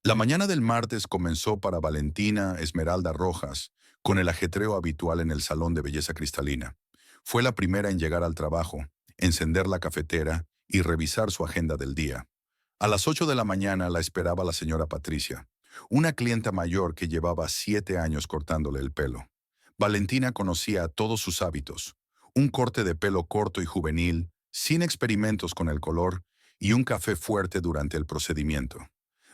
La mañana del martes comenzó para Valentina Esmeralda Rojas, con el ajetreo habitual en el salón de belleza cristalina. Fue la primera en llegar al trabajo, encender la cafetera y revisar su agenda del día. A las 8 de la mañana la esperaba la señora Patricia, una clienta mayor que llevaba 7 años cortándole el pelo. Valentina conocía todos sus hábitos: un corte de pelo corto y juvenil, sin experimentos con el color, y un café fuerte durante el procedimiento.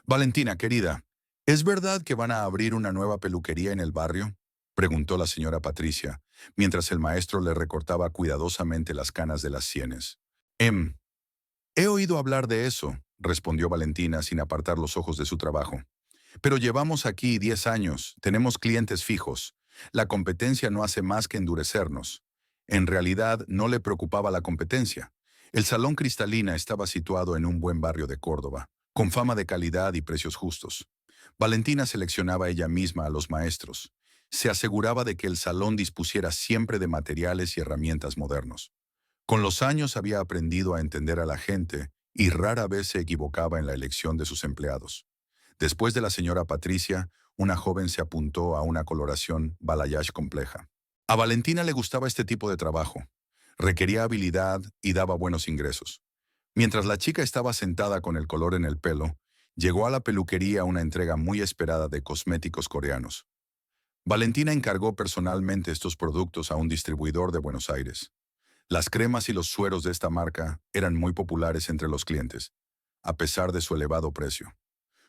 Valentina, querida, ¿es verdad que van a abrir una nueva peluquería en el barrio?, preguntó la señora Patricia, mientras el maestro le recortaba cuidadosamente las canas de las sienes. Em, he oído hablar de eso, respondió Valentina sin apartar los ojos de su trabajo. Pero llevamos aquí 10 años, tenemos clientes fijos. La competencia no hace más que endurecernos. En realidad, no le preocupaba la competencia. El Salón Cristalina estaba situado en un buen barrio de Córdoba, con fama de calidad y precios justos. Valentina seleccionaba ella misma a los maestros. Se aseguraba de que el salón dispusiera siempre de materiales y herramientas modernos. Con los años había aprendido a entender a la gente y rara vez se equivocaba en la elección de sus empleados. Después de la señora Patricia, una joven se apuntó a una coloración balayage compleja. A Valentina le gustaba este tipo de trabajo. Requería habilidad y daba buenos ingresos. Mientras la chica estaba sentada con el color en el pelo, llegó a la peluquería una entrega muy esperada de cosméticos coreanos. Valentina encargó personalmente estos productos a un distribuidor de Buenos Aires. Las cremas y los sueros de esta marca eran muy populares entre los clientes, a pesar de su elevado precio.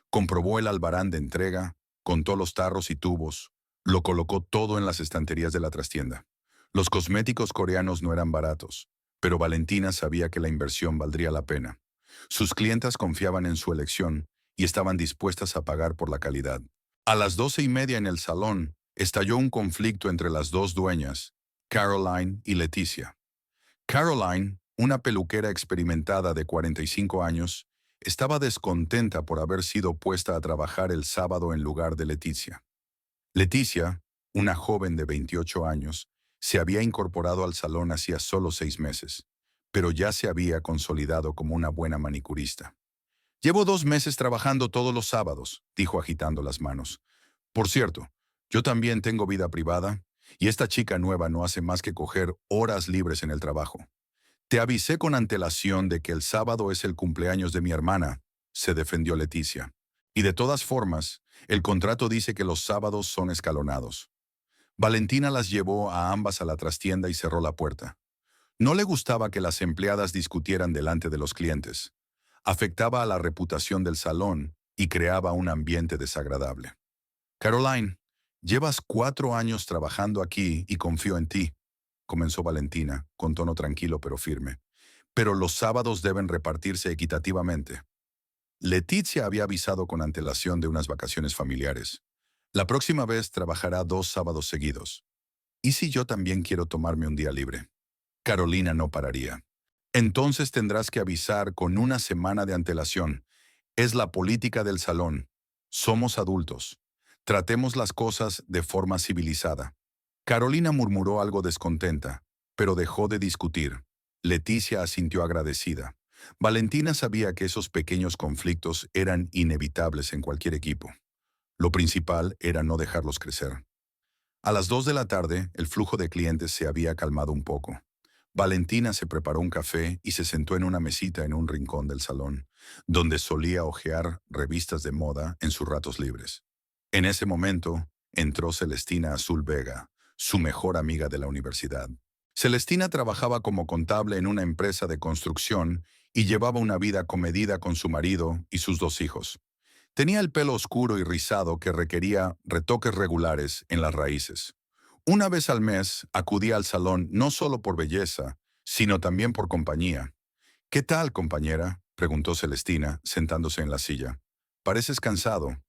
Comprobó el albarán de entrega, contó los tarros y tubos, lo colocó todo en las estanterías de la trastienda. Los cosméticos coreanos no eran baratos, pero Valentina sabía que la inversión valdría la pena. Sus clientas confiaban en su elección y estaban dispuestas a pagar por la calidad. A las 12:30 en el salón, estalló un conflicto entre las dos dueñas, Caroline y Leticia. Caroline, una peluquera experimentada de 45 años, estaba descontenta por haber sido puesta a trabajar el sábado en lugar de Leticia. Leticia, una joven de 28 años, se había incorporado al salón hacía solo 6 meses, pero ya se había consolidado como una buena manicurista. «Llevo 2 meses trabajando todos los sábados», dijo agitando las manos. «Por cierto, yo también tengo vida privada, y esta chica nueva no hace más que coger horas libres en el trabajo. Te avisé con antelación de que el sábado es el cumpleaños de mi hermana», se defendió Leticia. «Y de todas formas, el contrato dice que los sábados son escalonados». Valentina las llevó a ambas a la trastienda y cerró la puerta. No le gustaba que las empleadas discutieran delante de los clientes. Afectaba a la reputación del salón y creaba un ambiente desagradable. «Caroline, llevas 4 años trabajando aquí y confío en ti», comenzó Valentina, con tono tranquilo pero firme. «Pero los sábados deben repartirse equitativamente». Leticia había avisado con antelación de unas vacaciones familiares. «La próxima vez trabajará 2 sábados seguidos. ¿Y si yo también quiero tomarme un día libre?». Carolina no pararía. «Entonces tendrás que avisar con una semana de antelación. Es la política del salón. Somos adultos. Tratemos las cosas de forma civilizada». Carolina murmuró algo descontenta, pero dejó de discutir. Leticia asintió agradecida. Valentina sabía que esos pequeños conflictos eran inevitables en cualquier equipo. Lo principal era no dejarlos crecer. A las 2 de la tarde, el flujo de clientes se había calmado un poco. Valentina se preparó un café y se sentó en una mesita en un rincón del salón, donde solía hojear revistas de moda en sus ratos libres. En ese momento, entró Celestina Azul Vega, su mejor amiga de la universidad. Celestina trabajaba como contable en una empresa de construcción y llevaba una vida comedida con su marido y sus 2 hijos. Tenía el pelo oscuro y rizado que requería retoques regulares en las raíces. Una vez al mes acudía al salón no solo por belleza, sino también por compañía. «¿Qué tal, compañera?», preguntó Celestina, sentándose en la silla. «Pareces cansado».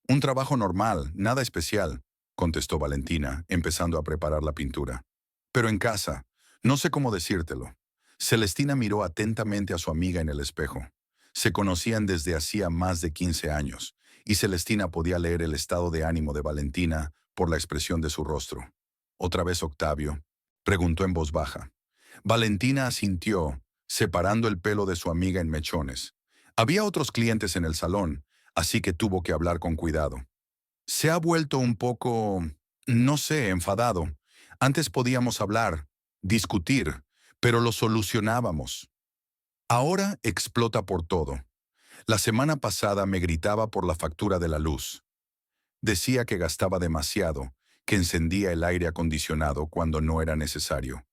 «Un trabajo normal, nada especial», contestó Valentina, empezando a preparar la pintura. «Pero en casa, no sé cómo decírtelo». Celestina miró atentamente a su amiga en el espejo. Se conocían desde hacía más de 15 años, y Celestina podía leer el estado de ánimo de Valentina por la expresión de su rostro. «¿Otra vez Octavio?», preguntó en voz baja. Valentina asintió, separando el pelo de su amiga en mechones. Había otros clientes en el salón, así que tuvo que hablar con cuidado. Se ha vuelto un poco, no sé, enfadado. Antes podíamos hablar, discutir, pero lo solucionábamos. Ahora explota por todo. La semana pasada me gritaba por la factura de la luz. Decía que gastaba demasiado, que encendía el aire acondicionado cuando no era necesario.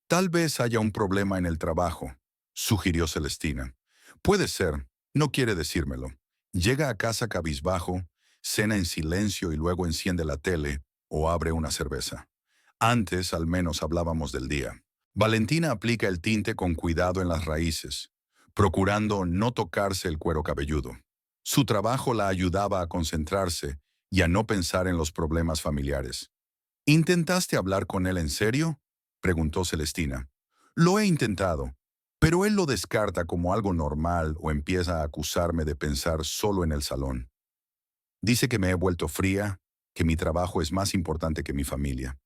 Tal vez haya un problema en el trabajo, sugirió Celestina. Puede ser, no quiere decírmelo. Llega a casa cabizbajo, cena en silencio y luego enciende la tele o abre una cerveza. Antes al menos hablábamos del día. Valentina aplica el tinte con cuidado en las raíces, procurando no tocarse el cuero cabelludo. Su trabajo la ayudaba a concentrarse y a no pensar en los problemas familiares. ¿Intentaste hablar con él en serio?, preguntó Celestina. Lo he intentado, pero él lo descarta como algo normal o empieza a acusarme de pensar solo en el salón. Dice que me he vuelto fría, que mi trabajo es más importante que mi familia.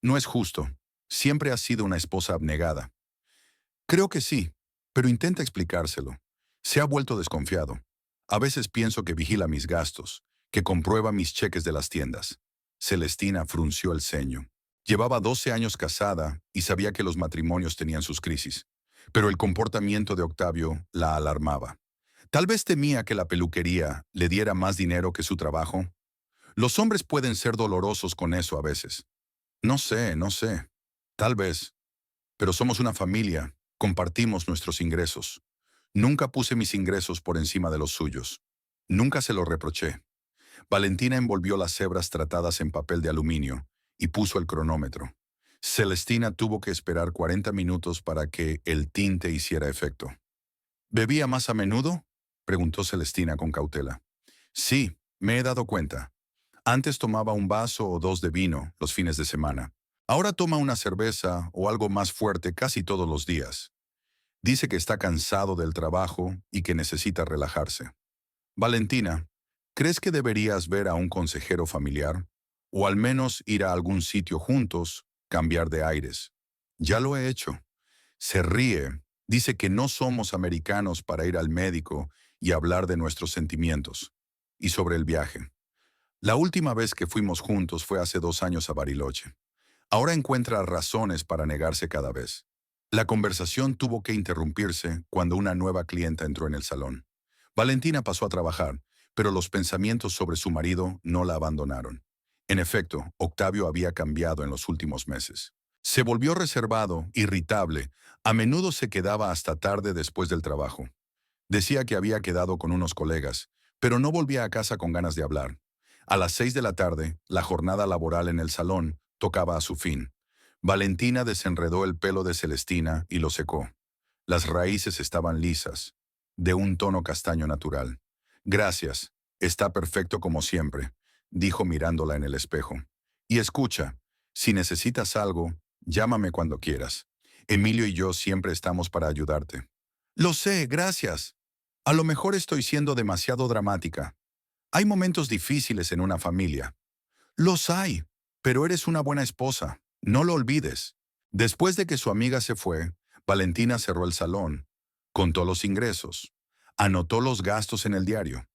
No es justo. Siempre has sido una esposa abnegada. Creo que sí, pero intenta explicárselo. Se ha vuelto desconfiado. A veces pienso que vigila mis gastos, que comprueba mis cheques de las tiendas. Celestina frunció el ceño. Llevaba 12 años casada y sabía que los matrimonios tenían sus crisis. Pero el comportamiento de Octavio la alarmaba. Tal vez temía que la peluquería le diera más dinero que su trabajo. Los hombres pueden ser dolorosos con eso a veces. No sé. Tal vez. Pero somos una familia. Compartimos nuestros ingresos. Nunca puse mis ingresos por encima de los suyos. Nunca se lo reproché. Valentina envolvió las hebras tratadas en papel de aluminio y puso el cronómetro. Celestina tuvo que esperar 40 minutos para que el tinte hiciera efecto. ¿Bebía más a menudo?, preguntó Celestina con cautela. Sí, me he dado cuenta. Antes tomaba un vaso o dos de vino los fines de semana. Ahora toma una cerveza o algo más fuerte casi todos los días. Dice que está cansado del trabajo y que necesita relajarse. Valentina, ¿crees que deberías ver a un consejero familiar? O al menos ir a algún sitio juntos, cambiar de aires. Ya lo he hecho. Se ríe, dice que no somos americanos para ir al médico y hablar de nuestros sentimientos. Y sobre el viaje. La última vez que fuimos juntos fue hace 2 años a Bariloche. Ahora encuentra razones para negarse cada vez. La conversación tuvo que interrumpirse cuando una nueva clienta entró en el salón. Valentina pasó a trabajar, pero los pensamientos sobre su marido no la abandonaron. En efecto, Octavio había cambiado en los últimos meses. Se volvió reservado, irritable, a menudo se quedaba hasta tarde después del trabajo. Decía que había quedado con unos colegas, pero no volvía a casa con ganas de hablar. A las 6 de la tarde, la jornada laboral en el salón tocaba a su fin. Valentina desenredó el pelo de Celestina y lo secó. Las raíces estaban lisas, de un tono castaño natural. Gracias, está perfecto como siempre, dijo mirándola en el espejo. Y escucha, si necesitas algo, llámame cuando quieras. Emilio y yo siempre estamos para ayudarte. Lo sé, gracias. A lo mejor estoy siendo demasiado dramática. Hay momentos difíciles en una familia. Los hay, pero eres una buena esposa. No lo olvides. Después de que su amiga se fue, Valentina cerró el salón, contó los ingresos, anotó los gastos en el diario.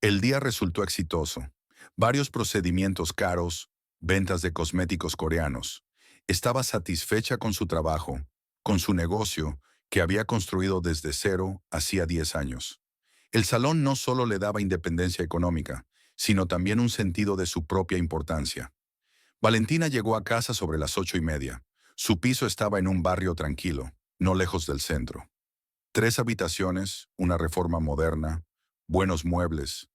El día resultó exitoso. Varios procedimientos caros, ventas de cosméticos coreanos. Estaba satisfecha con su trabajo, con su negocio, que había construido desde cero hacía 10 años. El salón no solo le daba independencia económica, sino también un sentido de su propia importancia. Valentina llegó a casa sobre las 8:30. Su piso estaba en un barrio tranquilo, no lejos del centro. 3 habitaciones, una reforma moderna, buenos muebles,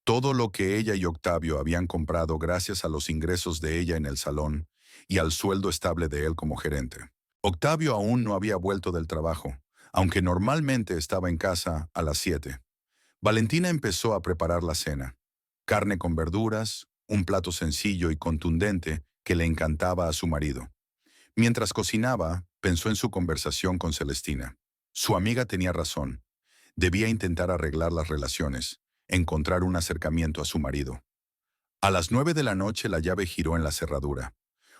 todo lo que ella y Octavio habían comprado gracias a los ingresos de ella en el salón y al sueldo estable de él como gerente. Octavio aún no había vuelto del trabajo, aunque normalmente estaba en casa a las 7. Valentina empezó a preparar la cena. Carne con verduras, un plato sencillo y contundente que le encantaba a su marido. Mientras cocinaba, pensó en su conversación con Celestina. Su amiga tenía razón. Debía intentar arreglar las relaciones, encontrar un acercamiento a su marido. A las 9 de la noche la llave giró en la cerradura.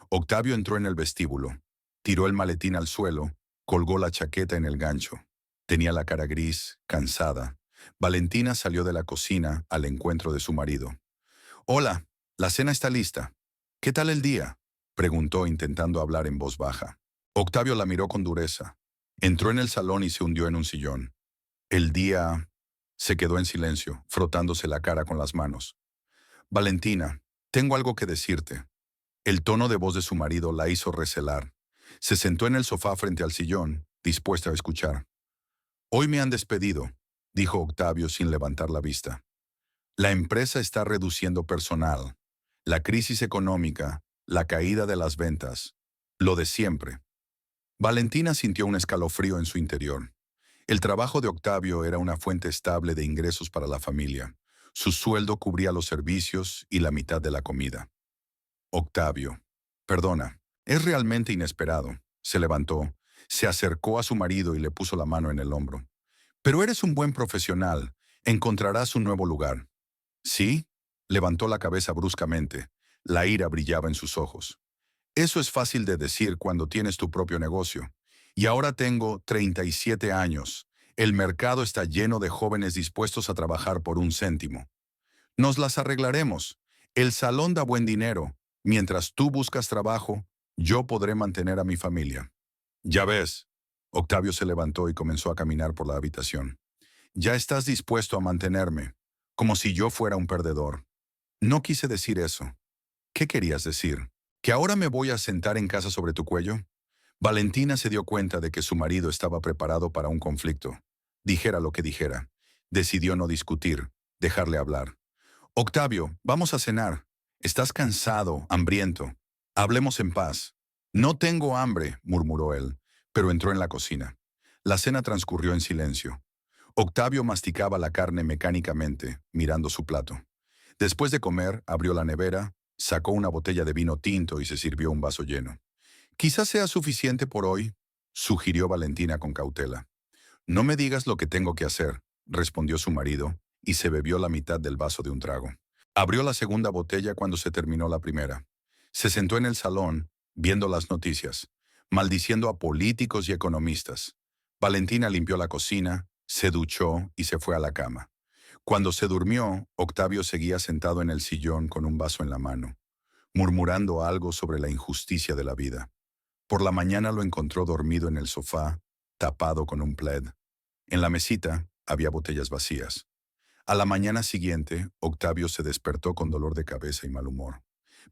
Octavio entró en el vestíbulo. Tiró el maletín al suelo, colgó la chaqueta en el gancho. Tenía la cara gris, cansada. Valentina salió de la cocina al encuentro de su marido. «Hola, la cena está lista. ¿Qué tal el día?», preguntó intentando hablar en voz baja. Octavio la miró con dureza. Entró en el salón y se hundió en un sillón. El día... Se quedó en silencio, frotándose la cara con las manos. «Valentina, tengo algo que decirte». El tono de voz de su marido la hizo recelar. Se sentó en el sofá frente al sillón, dispuesta a escuchar. «Hoy me han despedido», dijo Octavio sin levantar la vista. «La empresa está reduciendo personal. La crisis económica, la caída de las ventas, lo de siempre». Valentina sintió un escalofrío en su interior. El trabajo de Octavio era una fuente estable de ingresos para la familia. Su sueldo cubría los servicios y la mitad de la comida. «Octavio, perdona, es realmente inesperado». Se levantó, se acercó a su marido y le puso la mano en el hombro. «Pero eres un buen profesional. Encontrarás un nuevo lugar». «¿Sí?», levantó la cabeza bruscamente. La ira brillaba en sus ojos. «Eso es fácil de decir cuando tienes tu propio negocio. Y ahora tengo 37 años. El mercado está lleno de jóvenes dispuestos a trabajar por un céntimo. Nos las arreglaremos. El salón da buen dinero. Mientras tú buscas trabajo, yo podré mantener a mi familia». «Ya ves». Octavio se levantó y comenzó a caminar por la habitación. «Ya estás dispuesto a mantenerme, como si yo fuera un perdedor». «No quise decir eso». «¿Qué querías decir? ¿Que ahora me voy a sentar en casa sobre tu cuello?». Valentina se dio cuenta de que su marido estaba preparado para un conflicto. Dijera lo que dijera. Decidió no discutir, dejarle hablar. «Octavio, vamos a cenar. Estás cansado, hambriento. Hablemos en paz». «No tengo hambre», murmuró él, pero entró en la cocina. La cena transcurrió en silencio. Octavio masticaba la carne mecánicamente, mirando su plato. Después de comer, abrió la nevera, sacó una botella de vino tinto y se sirvió un vaso lleno. «Quizás sea suficiente por hoy», sugirió Valentina con cautela. «No me digas lo que tengo que hacer», respondió su marido, y se bebió la mitad del vaso de un trago. Abrió la segunda botella cuando se terminó la primera. Se sentó en el salón, viendo las noticias, maldiciendo a políticos y economistas. Valentina limpió la cocina, se duchó y se fue a la cama. Cuando se durmió, Octavio seguía sentado en el sillón con un vaso en la mano, murmurando algo sobre la injusticia de la vida. Por la mañana lo encontró dormido en el sofá, tapado con un plaid. En la mesita había botellas vacías. A la mañana siguiente, Octavio se despertó con dolor de cabeza y mal humor.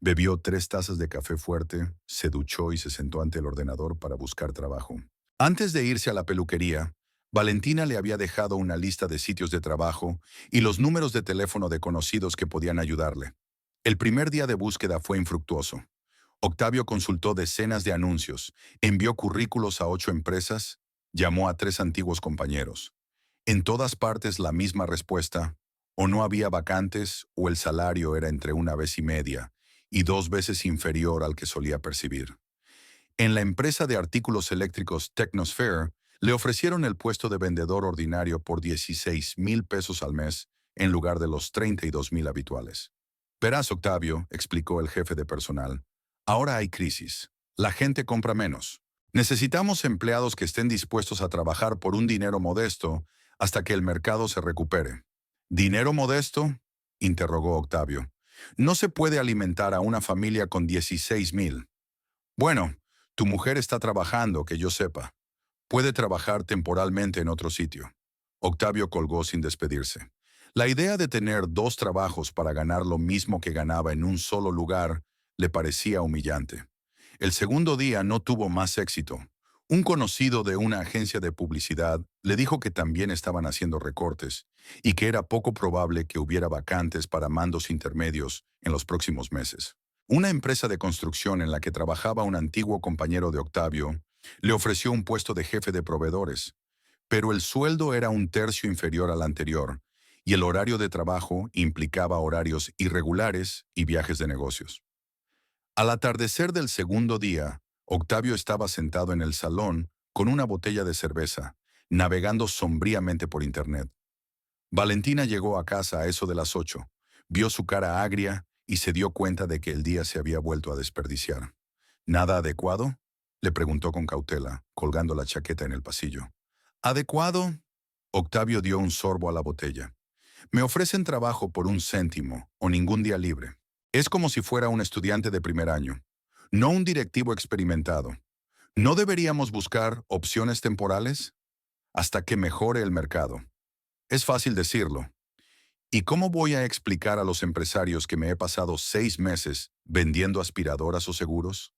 Bebió 3 tazas de café fuerte, se duchó y se sentó ante el ordenador para buscar trabajo. Antes de irse a la peluquería, Valentina le había dejado una lista de sitios de trabajo y los números de teléfono de conocidos que podían ayudarle. El primer día de búsqueda fue infructuoso. Octavio consultó decenas de anuncios, envió currículos a 8 empresas, llamó a 3 antiguos compañeros. En todas partes la misma respuesta: o no había vacantes o el salario era entre 1,5 veces y 2 veces inferior al que solía percibir. En la empresa de artículos eléctricos Technosphere le ofrecieron el puesto de vendedor ordinario por 16,000 pesos al mes en lugar de los 32,000 habituales. «Verás, Octavio», explicó el jefe de personal, «ahora hay crisis. La gente compra menos. Necesitamos empleados que estén dispuestos a trabajar por un dinero modesto hasta que el mercado se recupere». «¿Dinero modesto?», interrogó Octavio. «No se puede alimentar a una familia con 16,000. Bueno, tu mujer está trabajando, que yo sepa. Puede trabajar temporalmente en otro sitio». Octavio colgó sin despedirse. La idea de tener 2 trabajos para ganar lo mismo que ganaba en un solo lugar le parecía humillante. El segundo día no tuvo más éxito. Un conocido de una agencia de publicidad le dijo que también estaban haciendo recortes y que era poco probable que hubiera vacantes para mandos intermedios en los próximos meses. Una empresa de construcción en la que trabajaba un antiguo compañero de Octavio le ofreció un puesto de jefe de proveedores, pero el sueldo era 1/3 inferior al anterior y el horario de trabajo implicaba horarios irregulares y viajes de negocios. Al atardecer del segundo día, Octavio estaba sentado en el salón con una botella de cerveza, navegando sombríamente por internet. Valentina llegó a casa a eso de las 8, vio su cara agria y se dio cuenta de que el día se había vuelto a desperdiciar. «¿Nada adecuado?», le preguntó con cautela, colgando la chaqueta en el pasillo. «¿Adecuado?», Octavio dio un sorbo a la botella. Me ofrecen trabajo por 1 céntimo o ningún día libre. Es como si fuera un estudiante de primer año, no un directivo experimentado. ¿No deberíamos buscar opciones temporales hasta que mejore el mercado? Es fácil decirlo. ¿Y cómo voy a explicar a los empresarios que me he pasado 6 meses vendiendo aspiradoras o seguros?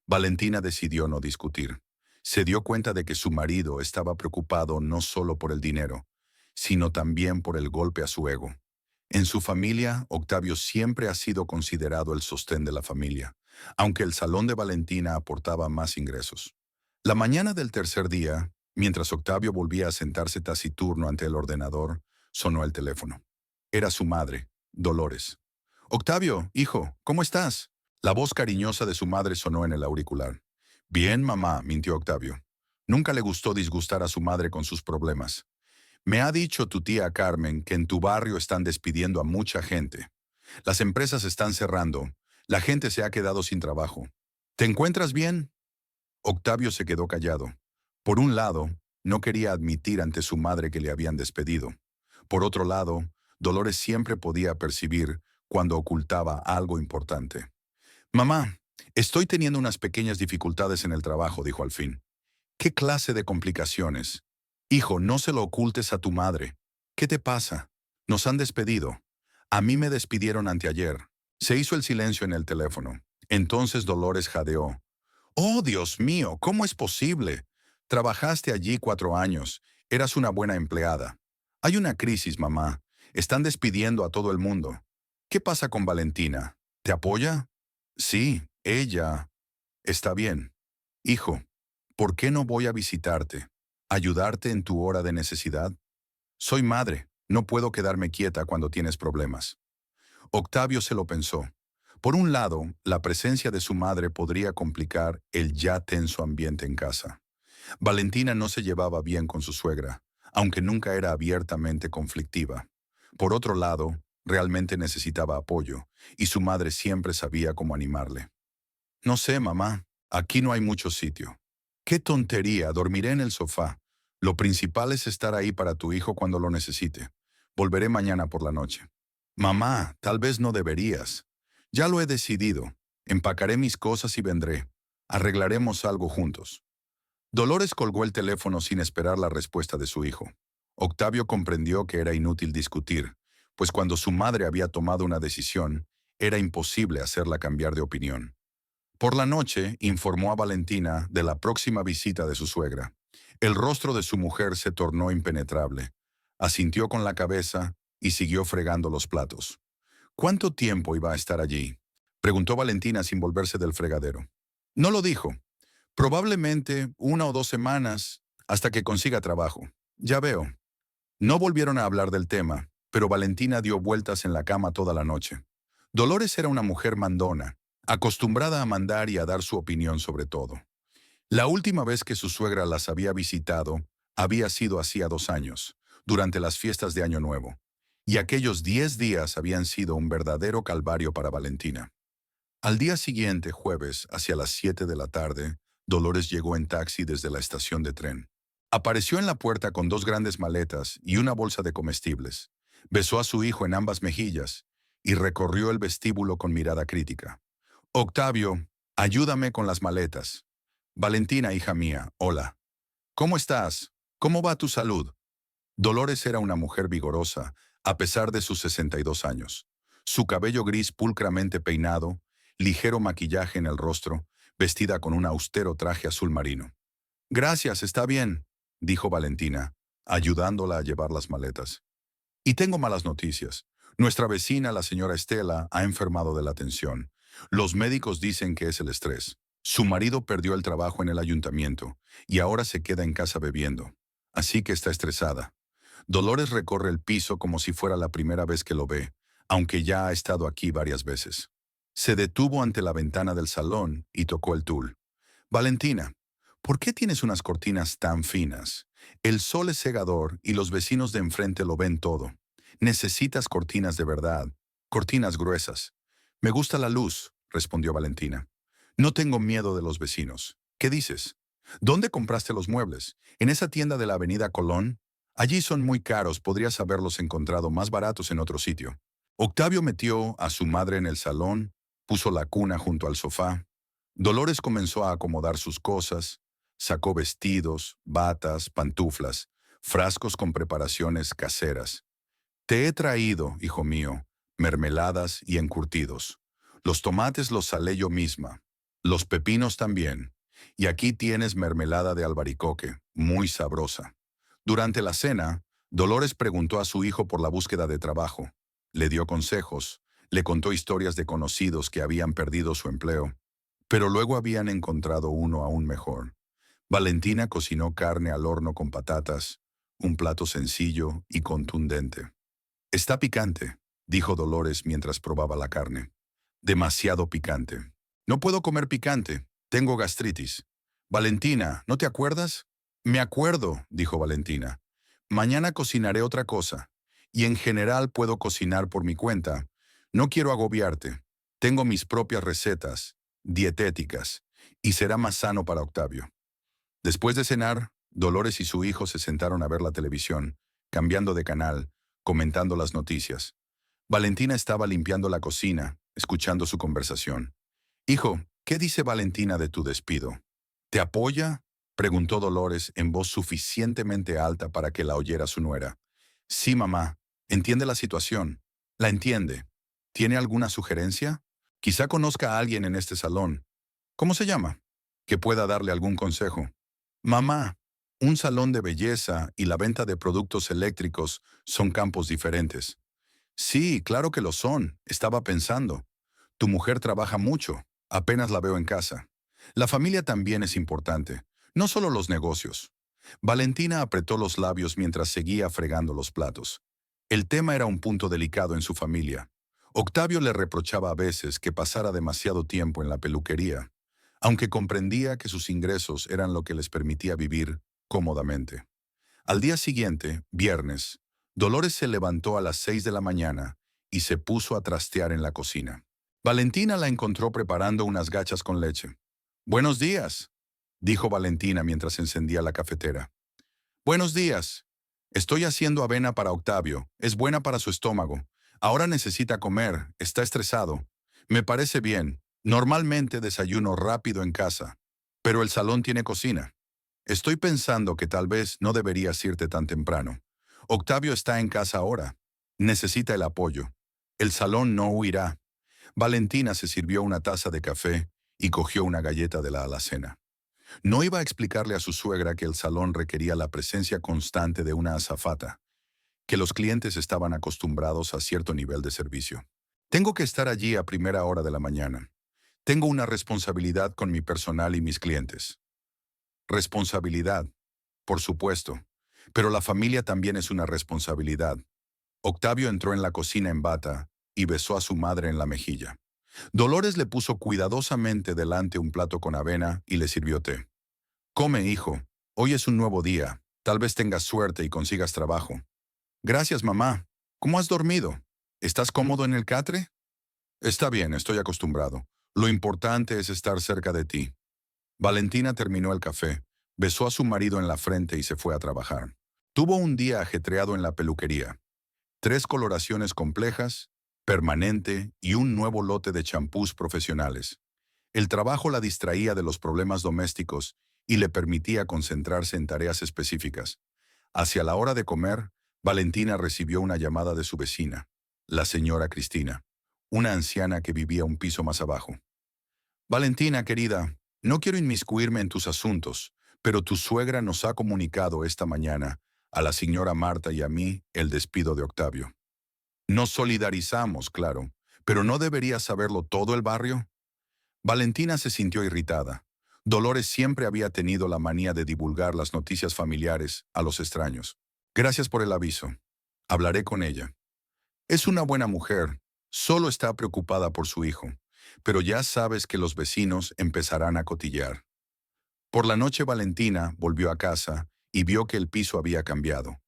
Valentina decidió no discutir. Se dio cuenta de que su marido estaba preocupado no solo por el dinero, sino también por el golpe a su ego. En su familia, Octavio siempre ha sido considerado el sostén de la familia, aunque el salón de Valentina aportaba más ingresos. La mañana del tercer día, mientras Octavio volvía a sentarse taciturno ante el ordenador, sonó el teléfono. Era su madre, Dolores. «Octavio, hijo, ¿cómo estás?». La voz cariñosa de su madre sonó en el auricular. «Bien, mamá», mintió Octavio. Nunca le gustó disgustar a su madre con sus problemas. «Me ha dicho tu tía Carmen que en tu barrio están despidiendo a mucha gente. Las empresas están cerrando. La gente se ha quedado sin trabajo. ¿Te encuentras bien?». Octavio se quedó callado. Por un lado, no quería admitir ante su madre que le habían despedido. Por otro lado, Dolores siempre podía percibir cuando ocultaba algo importante. «Mamá, estoy teniendo unas pequeñas dificultades en el trabajo», dijo al fin. «¿Qué clase de complicaciones?». «Hijo, no se lo ocultes a tu madre». «¿Qué te pasa?». «Nos han despedido». «A mí me despidieron anteayer». Se hizo el silencio en el teléfono. Entonces Dolores jadeó. «Oh, Dios mío, ¿cómo es posible? Trabajaste allí 4 años. Eras una buena empleada». «Hay una crisis, mamá. Están despidiendo a todo el mundo». «¿Qué pasa con Valentina? ¿Te apoya?». «Sí, ella está bien». «Hijo, ¿por qué no voy a visitarte? ¿Ayudarte en tu hora de necesidad? Soy madre, no puedo quedarme quieta cuando tienes problemas». Octavio se lo pensó. Por un lado, la presencia de su madre podría complicar el ya tenso ambiente en casa. Valentina no se llevaba bien con su suegra, aunque nunca era abiertamente conflictiva. Por otro lado, realmente necesitaba apoyo, y su madre siempre sabía cómo animarle. «No sé, mamá, aquí no hay mucho sitio». «Qué tontería, dormiré en el sofá. Lo principal es estar ahí para tu hijo cuando lo necesite. Volveré mañana por la noche». «Mamá, tal vez no deberías». «Ya lo he decidido. Empacaré mis cosas y vendré. Arreglaremos algo juntos». Dolores colgó el teléfono sin esperar la respuesta de su hijo. Octavio comprendió que era inútil discutir, pues cuando su madre había tomado una decisión, era imposible hacerla cambiar de opinión. Por la noche, informó a Valentina de la próxima visita de su suegra. El rostro de su mujer se tornó impenetrable. Asintió con la cabeza y siguió fregando los platos. «¿Cuánto tiempo iba a estar allí?», preguntó Valentina sin volverse del fregadero. «No lo dijo. Probablemente 1 o 2 semanas, hasta que consiga trabajo». «Ya veo». No volvieron a hablar del tema, pero Valentina dio vueltas en la cama toda la noche. Dolores era una mujer mandona, acostumbrada a mandar y a dar su opinión sobre todo. La última vez que su suegra las había visitado había sido hacía 2 años, durante las fiestas de Año Nuevo, y aquellos 10 días habían sido un verdadero calvario para Valentina. Al día siguiente, jueves, hacia las 7 de la tarde, Dolores llegó en taxi desde la estación de tren. Apareció en la puerta con 2 grandes maletas y una bolsa de comestibles. Besó a su hijo en ambas mejillas y recorrió el vestíbulo con mirada crítica. «Octavio, ayúdame con las maletas». «Valentina, hija mía, hola. ¿Cómo estás? ¿Cómo va tu salud?». Dolores era una mujer vigorosa, a pesar de sus 62 años. Su cabello gris pulcramente peinado, ligero maquillaje en el rostro, vestida con un austero traje azul marino. «Gracias, está bien», dijo Valentina, ayudándola a llevar las maletas. «Y tengo malas noticias. Nuestra vecina, la señora Estela, ha enfermado de la tensión. Los médicos dicen que es el estrés. Su marido perdió el trabajo en el ayuntamiento y ahora se queda en casa bebiendo. Así que está estresada». Dolores recorre el piso como si fuera la primera vez que lo ve, aunque ya ha estado aquí varias veces. Se detuvo ante la ventana del salón y tocó el tul. «Valentina, ¿por qué tienes unas cortinas tan finas? El sol es cegador y los vecinos de enfrente lo ven todo. Necesitas cortinas de verdad, cortinas gruesas». «Me gusta la luz», respondió Valentina. «No tengo miedo de los vecinos». «¿Qué dices? ¿Dónde compraste los muebles? ¿En esa tienda de la avenida Colón?». Allí son muy caros, podrías haberlos encontrado más baratos en otro sitio. Octavio metió a su madre en el salón, puso la cuna junto al sofá. Dolores comenzó a acomodar sus cosas, sacó vestidos, batas, pantuflas, frascos con preparaciones caseras. Te he traído, hijo mío, mermeladas y encurtidos. Los tomates los salé yo misma, los pepinos también. Y aquí tienes mermelada de albaricoque, muy sabrosa. Durante la cena, Dolores preguntó a su hijo por la búsqueda de trabajo. Le dio consejos, le contó historias de conocidos que habían perdido su empleo, pero luego habían encontrado uno aún mejor. Valentina cocinó carne al horno con patatas, un plato sencillo y contundente. Está picante, dijo Dolores mientras probaba la carne. Demasiado picante. No puedo comer picante, tengo gastritis. Valentina, ¿no te acuerdas? Me acuerdo, dijo Valentina. Mañana cocinaré otra cosa. Y en general puedo cocinar por mi cuenta. No quiero agobiarte. Tengo mis propias recetas, dietéticas, y será más sano para Octavio. Después de cenar, Dolores y su hijo se sentaron a ver la televisión, cambiando de canal, comentando las noticias. Valentina estaba limpiando la cocina, escuchando su conversación. Hijo, ¿qué dice Valentina de tu despido? ¿Te apoya? Preguntó Dolores en voz suficientemente alta para que la oyera su nuera. Sí, mamá. Entiende la situación. La entiende. ¿Tiene alguna sugerencia? Quizá conozca a alguien en este salón. ¿Cómo se llama? Que pueda darle algún consejo. Mamá, un salón de belleza y la venta de productos eléctricos son campos diferentes. Sí, claro que lo son. Estaba pensando. Tu mujer trabaja mucho. Apenas la veo en casa. La familia también es importante, no solo los negocios. Valentina apretó los labios mientras seguía fregando los platos. El tema era un punto delicado en su familia. Octavio le reprochaba a veces que pasara demasiado tiempo en la peluquería, aunque comprendía que sus ingresos eran lo que les permitía vivir cómodamente. Al día siguiente, viernes, Dolores se levantó a las 6 de la mañana y se puso a trastear en la cocina. Valentina la encontró preparando unas gachas con leche. «Buenos días», dijo Valentina mientras encendía la cafetera. «Buenos días. Estoy haciendo avena para Octavio. Es buena para su estómago. Ahora necesita comer. Está estresado. Me parece bien. Normalmente desayuno rápido en casa. Pero el salón tiene cocina. Estoy pensando que tal vez no deberías irte tan temprano. Octavio está en casa ahora. Necesita el apoyo. El salón no huirá». Valentina se sirvió una taza de café y cogió una galleta de la alacena. No iba a explicarle a su suegra que el salón requería la presencia constante de una azafata, que los clientes estaban acostumbrados a cierto nivel de servicio. Tengo que estar allí a primera hora de la mañana. Tengo una responsabilidad con mi personal y mis clientes. Responsabilidad, por supuesto, pero la familia también es una responsabilidad. Octavio entró en la cocina en bata y besó a su madre en la mejilla. Dolores le puso cuidadosamente delante un plato con avena y le sirvió té. «Come, hijo. Hoy es un nuevo día. Tal vez tengas suerte y consigas trabajo». «Gracias, mamá. ¿Cómo has dormido? ¿Estás cómodo en el catre?» «Está bien, estoy acostumbrado. Lo importante es estar cerca de ti». Valentina terminó el café, besó a su marido en la frente y se fue a trabajar. Tuvo un día ajetreado en la peluquería. 3 coloraciones complejas, permanente y un nuevo lote de champús profesionales. El trabajo la distraía de los problemas domésticos y le permitía concentrarse en tareas específicas. Hacia la hora de comer, Valentina recibió una llamada de su vecina, la señora Cristina, una anciana que vivía un piso más abajo. «Valentina, querida, no quiero inmiscuirme en tus asuntos, pero tu suegra nos ha comunicado esta mañana, a la señora Marta y a mí, el despido de Octavio. Nos solidarizamos, claro, pero ¿no debería saberlo todo el barrio?» Valentina se sintió irritada. Dolores siempre había tenido la manía de divulgar las noticias familiares a los extraños. «Gracias por el aviso. Hablaré con ella. Es una buena mujer, solo está preocupada por su hijo, pero ya sabes que los vecinos empezarán a cotillear». Por la noche Valentina volvió a casa y vio que el piso había cambiado.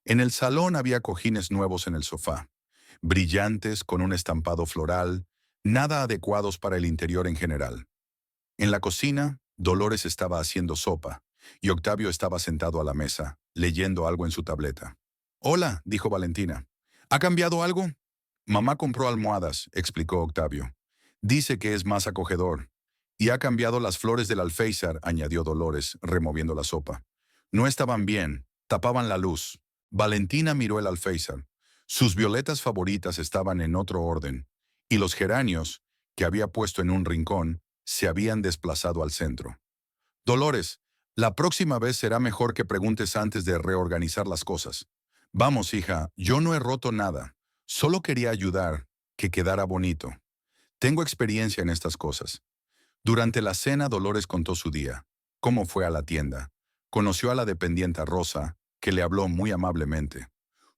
En el salón había cojines nuevos en el sofá, brillantes con un estampado floral, nada adecuados para el interior en general. En la cocina, Dolores estaba haciendo sopa, y Octavio estaba sentado a la mesa, leyendo algo en su tableta. «Hola», dijo Valentina. «¿Ha cambiado algo?» «Mamá compró almohadas», explicó Octavio. «Dice que es más acogedor. Y ha cambiado las flores del alféizar», añadió Dolores, removiendo la sopa. «No estaban bien, tapaban la luz». Valentina miró el alféizar. Sus violetas favoritas estaban en otro orden, y los geranios, que había puesto en un rincón, se habían desplazado al centro. «Dolores, la próxima vez será mejor que preguntes antes de reorganizar las cosas. Vamos, hija, yo no he roto nada. Solo quería ayudar, que quedara bonito. Tengo experiencia en estas cosas». Durante la cena, Dolores contó su día, cómo fue a la tienda. Conoció a la dependienta Rosa, que le habló muy amablemente.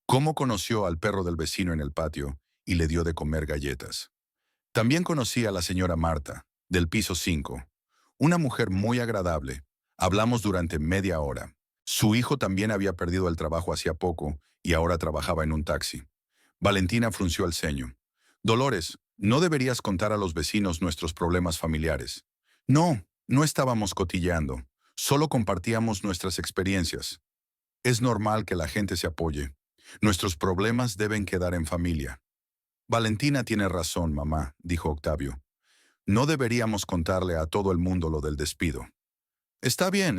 Cómo conoció al perro del vecino en el patio y le dio de comer galletas. También conocí a la señora Marta, del piso 5, una mujer muy agradable. Hablamos durante media hora. Su hijo también había perdido el trabajo hacía poco y ahora trabajaba en un taxi. Valentina frunció el ceño. «Dolores, no deberías contar a los vecinos nuestros problemas familiares». «No, no estábamos cotilleando. Solo compartíamos nuestras experiencias. Es normal que la gente se apoye. Nuestros problemas deben quedar en familia». «Valentina tiene razón, mamá», dijo Octavio. «No deberíamos contarle a todo el mundo lo del despido». Está bien,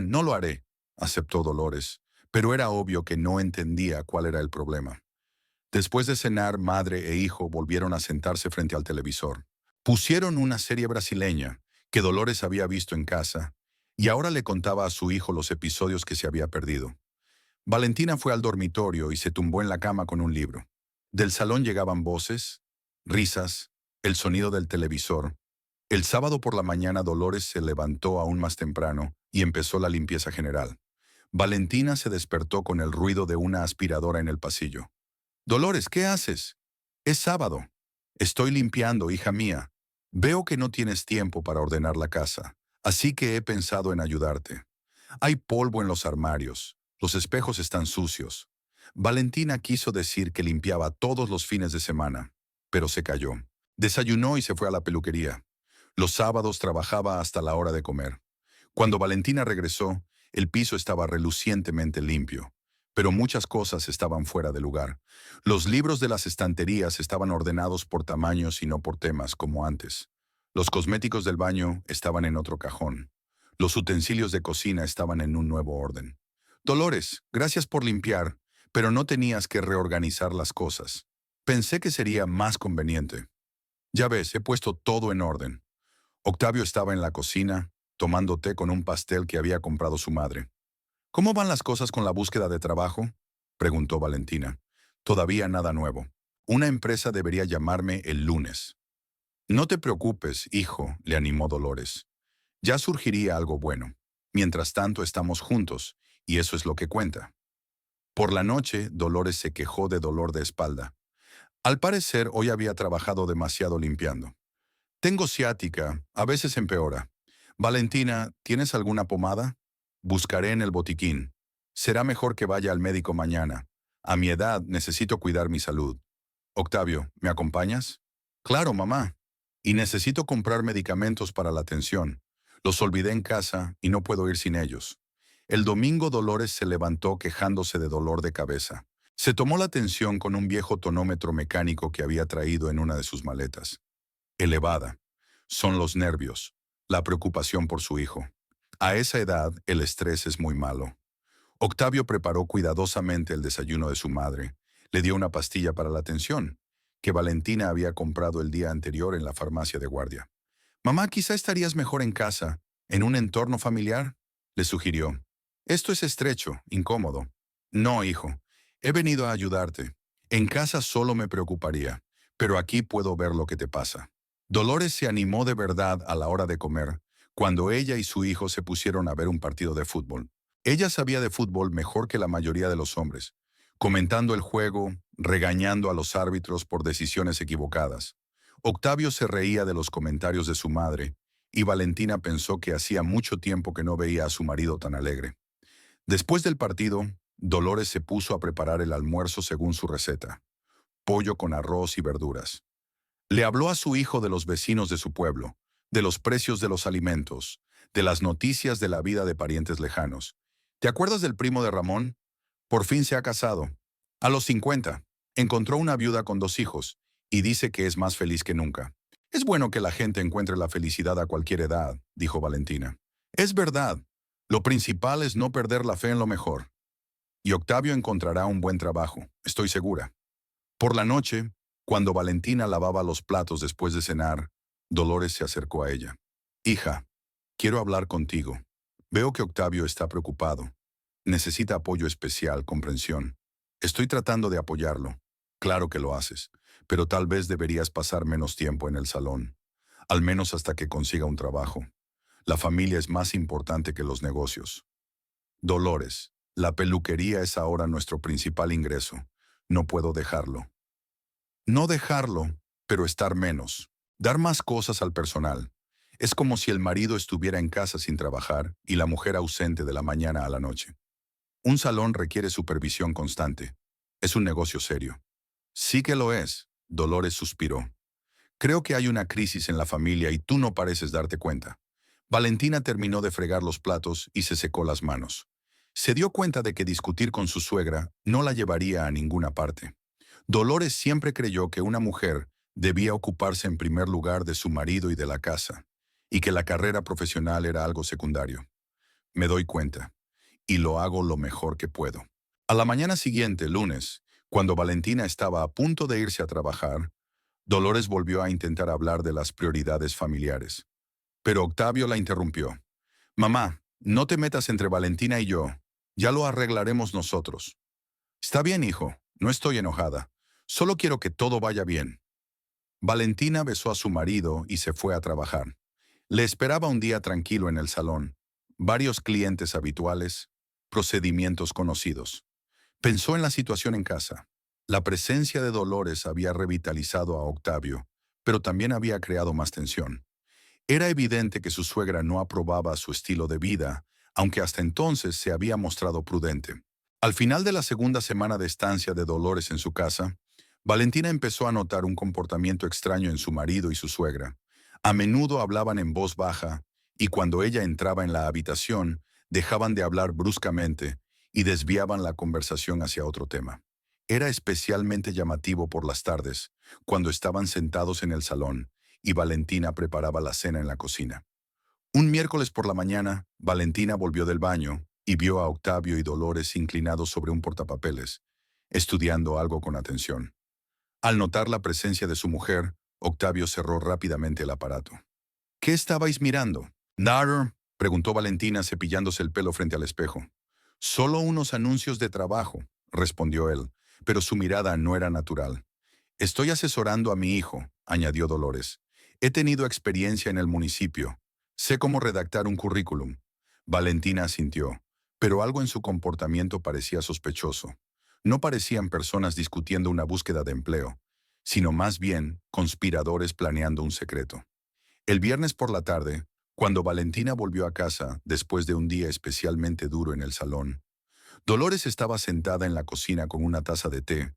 no lo haré», aceptó Dolores, pero era obvio que no entendía cuál era el problema. Después de cenar, madre e hijo volvieron a sentarse frente al televisor. Pusieron una serie brasileña que Dolores había visto en casa y ahora le contaba a su hijo los episodios que se había perdido. Valentina fue al dormitorio y se tumbó en la cama con un libro. Del salón llegaban voces, risas, el sonido del televisor. El sábado por la mañana Dolores se levantó aún más temprano y empezó la limpieza general. Valentina se despertó con el ruido de una aspiradora en el pasillo. «Dolores, ¿qué haces?» «Es sábado». «Estoy limpiando, hija mía. Veo que no tienes tiempo para ordenar la casa, así que he pensado en ayudarte. Hay polvo en los armarios, los espejos están sucios». Valentina quiso decir que limpiaba todos los fines de semana, pero se calló. Desayunó y se fue a la peluquería. Los sábados trabajaba hasta la hora de comer. Cuando Valentina regresó, el piso estaba relucientemente limpio, pero muchas cosas estaban fuera de lugar. Los libros de las estanterías estaban ordenados por tamaños y no por temas como antes. Los cosméticos del baño estaban en otro cajón. Los utensilios de cocina estaban en un nuevo orden. «Dolores, gracias por limpiar, pero no tenías que reorganizar las cosas. Pensé que sería más conveniente. Ya ves, he puesto todo en orden». Octavio estaba en la cocina, tomando té con un pastel que había comprado su madre. «¿Cómo van las cosas con la búsqueda de trabajo?», preguntó Valentina. «Todavía nada nuevo. Una empresa debería llamarme el lunes». «No te preocupes, hijo», le animó Dolores. «Ya surgiría algo bueno. Mientras tanto estamos juntos, y eso es lo que cuenta». Por la noche, Dolores se quejó de dolor de espalda. Al parecer, hoy había trabajado demasiado limpiando. «Tengo ciática, a veces empeora. Valentina, ¿tienes alguna pomada?» «Buscaré en el botiquín. Será mejor que vaya al médico mañana. A mi edad necesito cuidar mi salud». «Octavio, ¿me acompañas?» «Claro, mamá. Y necesito comprar medicamentos para la tensión. Los olvidé en casa y no puedo ir sin ellos». El domingo Dolores se levantó quejándose de dolor de cabeza. Se tomó la tensión con un viejo tonómetro mecánico que había traído en una de sus maletas. Elevada. Son los nervios, la preocupación por su hijo. A esa edad, el estrés es muy malo. Octavio preparó cuidadosamente el desayuno de su madre. Le dio una pastilla para la tensión, que Valentina había comprado el día anterior en la farmacia de guardia. «Mamá, quizá estarías mejor en casa, en un entorno familiar», le sugirió. «Esto es estrecho, incómodo». «No, hijo. He venido a ayudarte. En casa solo me preocuparía, pero aquí puedo ver lo que te pasa». Dolores se animó de verdad a la hora de comer, cuando ella y su hijo se pusieron a ver un partido de fútbol. Ella sabía de fútbol mejor que la mayoría de los hombres, comentando el juego, regañando a los árbitros por decisiones equivocadas. Octavio se reía de los comentarios de su madre, y Valentina pensó que hacía mucho tiempo que no veía a su marido tan alegre. Después del partido, Dolores se puso a preparar el almuerzo según su receta: pollo con arroz y verduras. Le habló a su hijo de los vecinos de su pueblo, de los precios de los alimentos, de las noticias de la vida de parientes lejanos. ¿Te acuerdas del primo de Ramón? Por fin se ha casado. A los 50, encontró una viuda con 2 hijos y dice que es más feliz que nunca. Es bueno que la gente encuentre la felicidad a cualquier edad, dijo Valentina. Es verdad. Lo principal es no perder la fe en lo mejor. Y Octavio encontrará un buen trabajo, estoy segura. Por la noche, cuando Valentina lavaba los platos después de cenar, Dolores se acercó a ella. Hija, quiero hablar contigo. Veo que Octavio está preocupado. Necesita apoyo especial, comprensión. Estoy tratando de apoyarlo. Claro que lo haces, pero tal vez deberías pasar menos tiempo en el salón, al menos hasta que consiga un trabajo. La familia es más importante que los negocios. Dolores, la peluquería es ahora nuestro principal ingreso. No puedo dejarlo. No dejarlo, pero estar menos. Dar más cosas al personal. Es como si el marido estuviera en casa sin trabajar y la mujer ausente de la mañana a la noche. Un salón requiere supervisión constante. Es un negocio serio. Sí que lo es, Dolores suspiró. Creo que hay una crisis en la familia y tú no pareces darte cuenta. Valentina terminó de fregar los platos y se secó las manos. Se dio cuenta de que discutir con su suegra no la llevaría a ninguna parte. Dolores siempre creyó que una mujer debía ocuparse en primer lugar de su marido y de la casa, y que la carrera profesional era algo secundario. Me doy cuenta, y lo hago lo mejor que puedo. A la mañana siguiente, lunes, cuando Valentina estaba a punto de irse a trabajar, Dolores volvió a intentar hablar de las prioridades familiares. Pero Octavio la interrumpió. Mamá, no te metas entre Valentina y yo. Ya lo arreglaremos nosotros. Está bien, hijo, no estoy enojada. Solo quiero que todo vaya bien. Valentina besó a su marido y se fue a trabajar. Le esperaba un día tranquilo en el salón. Varios clientes habituales, procedimientos conocidos. Pensó en la situación en casa. La presencia de Dolores había revitalizado a Octavio, pero también había creado más tensión. Era evidente que su suegra no aprobaba su estilo de vida, aunque hasta entonces se había mostrado prudente. Al final de la segunda semana de estancia de Dolores en su casa, Valentina empezó a notar un comportamiento extraño en su marido y su suegra. A menudo hablaban en voz baja, y cuando ella entraba en la habitación, dejaban de hablar bruscamente y desviaban la conversación hacia otro tema. Era especialmente llamativo por las tardes, cuando estaban sentados en el salón, y Valentina preparaba la cena en la cocina. Un miércoles por la mañana, Valentina volvió del baño y vio a Octavio y Dolores inclinados sobre un portapapeles, estudiando algo con atención. Al notar la presencia de su mujer, Octavio cerró rápidamente el aparato. ¿Qué estabais mirando? Nada, preguntó Valentina cepillándose el pelo frente al espejo. Solo unos anuncios de trabajo, respondió él, pero su mirada no era natural. Estoy asesorando a mi hijo, añadió Dolores. He tenido experiencia en el municipio. Sé cómo redactar un currículum. Valentina asintió, pero algo en su comportamiento parecía sospechoso. No parecían personas discutiendo una búsqueda de empleo, sino más bien conspiradores planeando un secreto. El viernes por la tarde, cuando Valentina volvió a casa después de un día especialmente duro en el salón, Dolores estaba sentada en la cocina con una taza de té,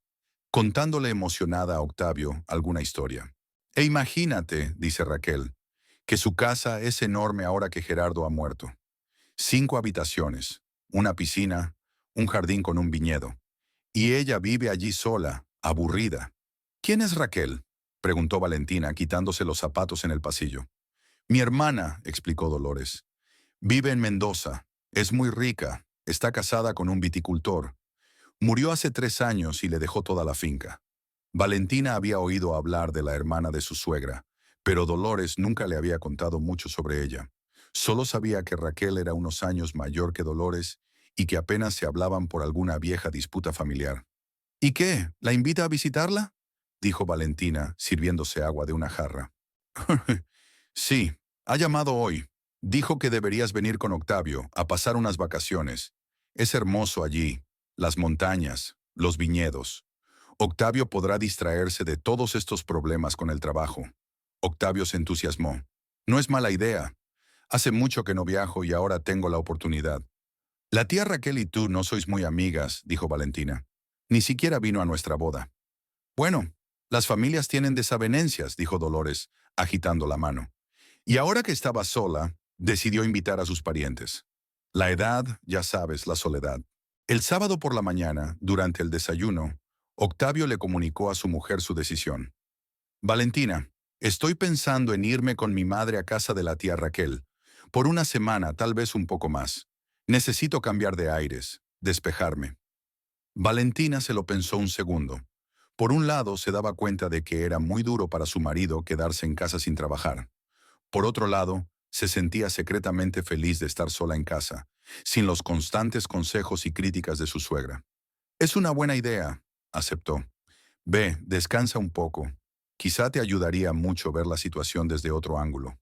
contándole emocionada a Octavio alguna historia. E imagínate, dice Raquel, que su casa es enorme ahora que Gerardo ha muerto. 5 habitaciones, una piscina, un jardín con un viñedo. Y ella vive allí sola, aburrida. ¿Quién es Raquel? Preguntó Valentina, quitándose los zapatos en el pasillo. Mi hermana, explicó Dolores. Vive en Mendoza, es muy rica, está casada con un viticultor. Murió hace 3 años y le dejó toda la finca. Valentina había oído hablar de la hermana de su suegra, pero Dolores nunca le había contado mucho sobre ella. Solo sabía que Raquel era unos años mayor que Dolores y que apenas se hablaban por alguna vieja disputa familiar. ¿Y qué? ¿La invita a visitarla? Dijo Valentina, sirviéndose agua de una jarra. Sí, ha llamado hoy. Dijo que deberías venir con Octavio a pasar unas vacaciones. Es hermoso allí, las montañas, los viñedos. Octavio podrá distraerse de todos estos problemas con el trabajo. Octavio se entusiasmó. No es mala idea. Hace mucho que no viajo y ahora tengo la oportunidad. La tía Raquel y tú no sois muy amigas, dijo Valentina. Ni siquiera vino a nuestra boda. Bueno, las familias tienen desavenencias, dijo Dolores, agitando la mano. Y ahora que estaba sola, Decidió invitar a sus parientes. La edad, ya sabes, la soledad. El sábado por la mañana, durante el desayuno, Octavio le comunicó a su mujer su decisión. Valentina, estoy pensando en irme con mi madre a casa de la tía Raquel. Por una semana, tal vez un poco más. Necesito cambiar de aires, despejarme. Valentina se lo pensó un segundo. Por un lado, se daba cuenta de que era muy duro para su marido quedarse en casa sin trabajar. Por otro lado, se sentía secretamente feliz de estar sola en casa, sin los constantes consejos y críticas de su suegra. Es una buena idea, aceptó. Ve, descansa un poco. Quizá te ayudaría mucho ver la situación desde otro ángulo.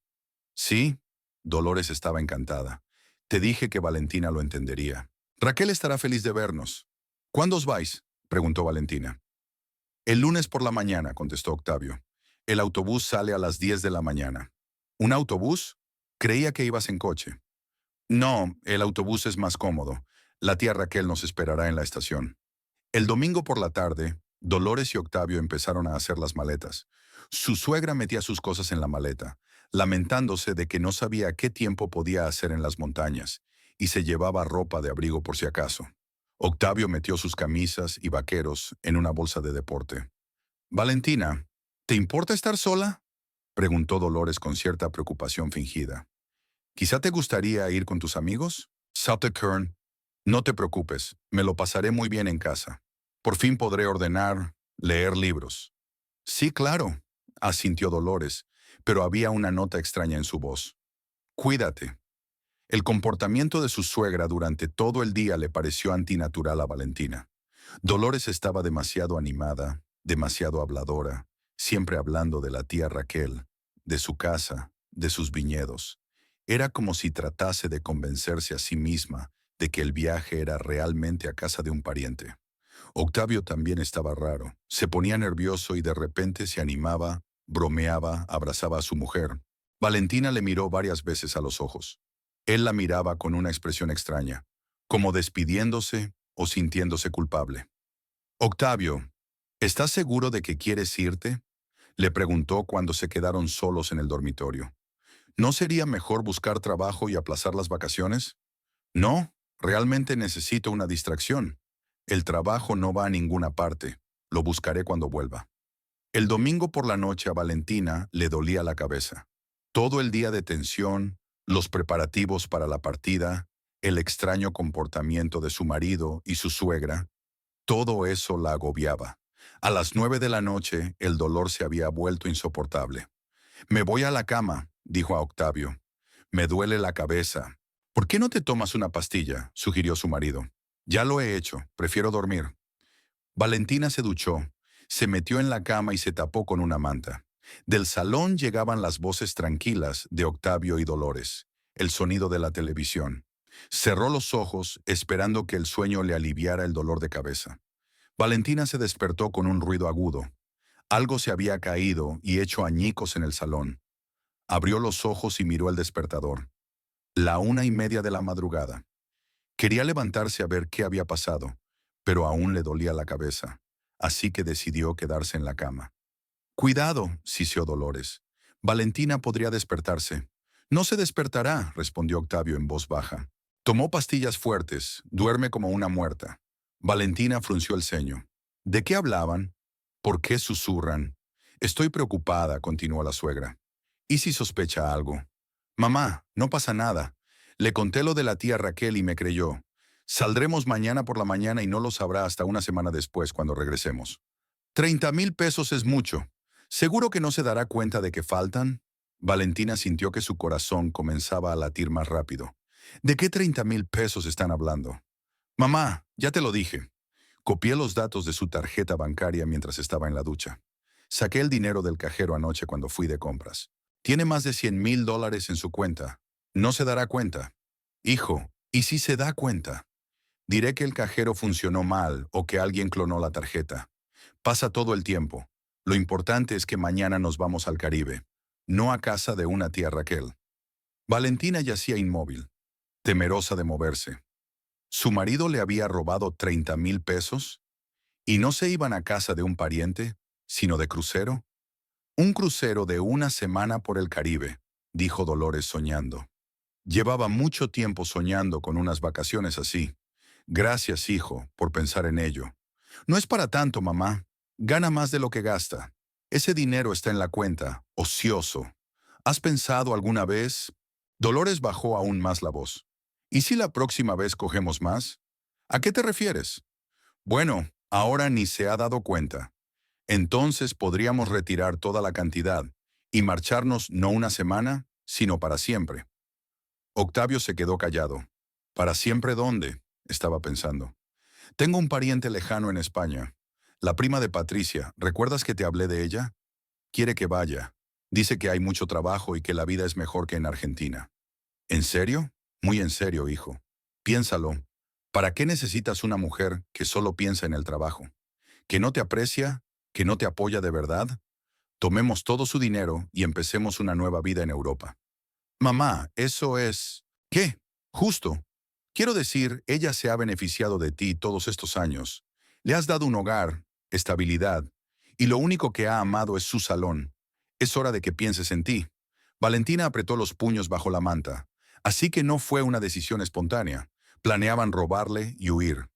Sí, Dolores estaba encantada. Te dije que Valentina lo entendería. Raquel estará feliz de vernos. ¿Cuándo os vais? Preguntó Valentina. El lunes por la mañana, contestó Octavio. El autobús sale a las 10 de la mañana. ¿Un autobús? Creía que ibas en coche. No, el autobús es más cómodo. La tía Raquel nos esperará en la estación. El domingo por la tarde, Dolores y Octavio empezaron a hacer las maletas. Su suegra metía sus cosas en la maleta, lamentándose de que no sabía qué tiempo podía hacer en las montañas, y se llevaba ropa de abrigo por si acaso. Octavio metió sus camisas y vaqueros en una bolsa de deporte. Valentina, ¿te importa estar sola? Preguntó Dolores con cierta preocupación fingida. ¿Quizá te gustaría ir con tus amigos? Salta Kern, no te preocupes, me lo pasaré muy bien en casa. Por fin podré ordenar, leer libros. Sí, claro, asintió Dolores, pero había una nota extraña en su voz. Cuídate. El comportamiento de su suegra durante todo el día le pareció antinatural a Valentina. Dolores estaba demasiado animada, demasiado habladora, siempre hablando de la tía Raquel, de su casa, de sus viñedos. Era como si tratase de convencerse a sí misma de que el viaje era realmente a casa de un pariente. Octavio también estaba raro. Se ponía nervioso y de repente se animaba, bromeaba, abrazaba a su mujer. Valentina le miró varias veces a los ojos. Él la miraba con una expresión extraña, como despidiéndose o sintiéndose culpable. Octavio, ¿estás seguro de que quieres irte? Le preguntó cuando se quedaron solos en el dormitorio. ¿No sería mejor buscar trabajo y aplazar las vacaciones? No, realmente necesito una distracción. El trabajo no va a ninguna parte. Lo buscaré cuando vuelva. El domingo por la noche a Valentina le dolía la cabeza. Todo el día de tensión, los preparativos para la partida, el extraño comportamiento de su marido y su suegra, todo eso la agobiaba. A las 9 de la noche, el dolor se había vuelto insoportable. Me voy a la cama, dijo a Octavio. Me duele la cabeza. ¿Por qué no te tomas una pastilla?, sugirió su marido. Ya lo he hecho, prefiero dormir. Valentina se duchó, se metió en la cama y se tapó con una manta. Del salón llegaban las voces tranquilas de Octavio y Dolores, el sonido de la televisión. Cerró los ojos, esperando que el sueño le aliviara el dolor de cabeza. Valentina se despertó con un ruido agudo. Algo se había caído y hecho añicos en el salón. Abrió los ojos y miró el despertador. 1:30 de la madrugada. Quería levantarse a ver qué había pasado, pero aún le dolía la cabeza, así que decidió quedarse en la cama. Cuidado, siseó Dolores. Valentina podría despertarse. No se despertará, respondió Octavio en voz baja. Tomó pastillas fuertes, duerme como una muerta. Valentina frunció el ceño. ¿De qué hablaban? ¿Por qué susurran? Estoy preocupada, continuó la suegra. ¿Y si sospecha algo? Mamá, no pasa nada. Le conté lo de la tía Raquel y me creyó. Saldremos mañana por la mañana y no lo sabrá hasta una semana después cuando regresemos. 30,000 pesos es mucho. ¿Seguro que no se dará cuenta de que faltan? Valentina sintió que su corazón comenzaba a latir más rápido. ¿De qué 30,000 pesos están hablando? Mamá, ya te lo dije. Copié los datos de su tarjeta bancaria mientras estaba en la ducha. Saqué el dinero del cajero anoche cuando fui de compras. Tiene más de $100,000 en su cuenta. No se dará cuenta. Hijo, ¿y si se da cuenta? Diré que el cajero funcionó mal o que alguien clonó la tarjeta. Pasa todo el tiempo. Lo importante es que mañana nos vamos al Caribe, no a casa de una tía Raquel. Valentina yacía inmóvil, temerosa de moverse. ¿Su marido le había robado 30,000 pesos? ¿Y no se iban a casa de un pariente, sino de crucero? Un crucero de una semana por el Caribe, dijo Dolores soñando. Llevaba mucho tiempo soñando con unas vacaciones así. Gracias, hijo, por pensar en ello. No es para tanto, mamá. Gana más de lo que gasta. Ese dinero está en la cuenta, ocioso. ¿Has pensado alguna vez? Dolores bajó aún más la voz. ¿Y si la próxima vez cogemos más? ¿A qué te refieres? Bueno, ahora ni se ha dado cuenta. Entonces podríamos retirar toda la cantidad y marcharnos no una semana, sino para siempre. Octavio se quedó callado. ¿Para siempre dónde? Estaba pensando. Tengo un pariente lejano en España. La prima de Patricia, ¿recuerdas que te hablé de ella? Quiere que vaya. Dice que hay mucho trabajo y que la vida es mejor que en Argentina. ¿En serio? Muy en serio, hijo. Piénsalo. ¿Para qué necesitas una mujer que solo piensa en el trabajo? ¿Que no te aprecia? ¿Que no te apoya de verdad? Tomemos todo su dinero y empecemos una nueva vida en Europa. Mamá, eso es... ¿Qué? Justo. Quiero decir, ella se ha beneficiado de ti todos estos años. Le has dado un hogar, estabilidad, y lo único que ha amado es su salón. Es hora de que pienses en ti. Valentina apretó los puños bajo la manta. Así que no fue una decisión espontánea. Planeaban robarle y huir.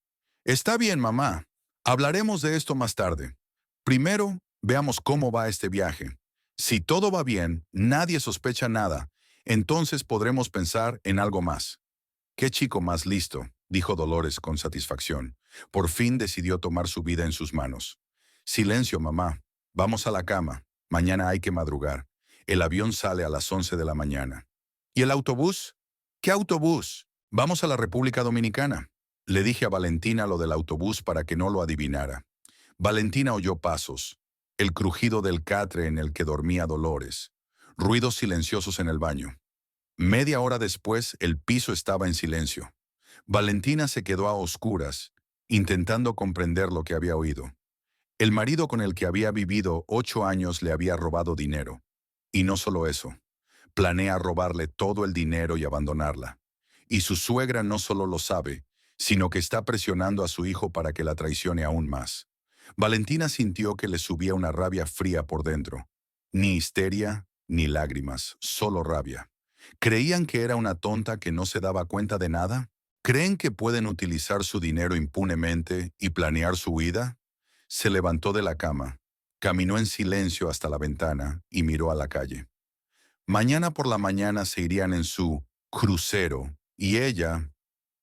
Está bien, mamá. Hablaremos de esto más tarde. Primero, veamos cómo va este viaje. Si todo va bien, nadie sospecha nada, entonces podremos pensar en algo más. Qué chico más listo, dijo Dolores con satisfacción. Por fin decidió tomar su vida en sus manos. Silencio, mamá. Vamos a la cama. Mañana hay que madrugar. El avión sale a las 11 de la mañana. ¿Y el autobús? ¿Qué autobús? Vamos a la República Dominicana. Le dije a Valentina lo del autobús para que no lo adivinara. Valentina oyó pasos, el crujido del catre en el que dormía Dolores, ruidos silenciosos en el baño. Media hora después, el piso estaba en silencio. Valentina se quedó a oscuras, intentando comprender lo que había oído. El marido con el que había vivido 8 años le había robado dinero. Y no solo eso, planea robarle todo el dinero y abandonarla. Y su suegra no solo lo sabe, sino que está presionando a su hijo para que la traicione aún más. Valentina sintió que le subía una rabia fría por dentro. Ni histeria, ni lágrimas, solo rabia. ¿Creían que era una tonta que no se daba cuenta de nada? ¿Creen que pueden utilizar su dinero impunemente y planear su huida? Se levantó de la cama, caminó en silencio hasta la ventana y miró a la calle. Mañana por la mañana se irían en su crucero y ella,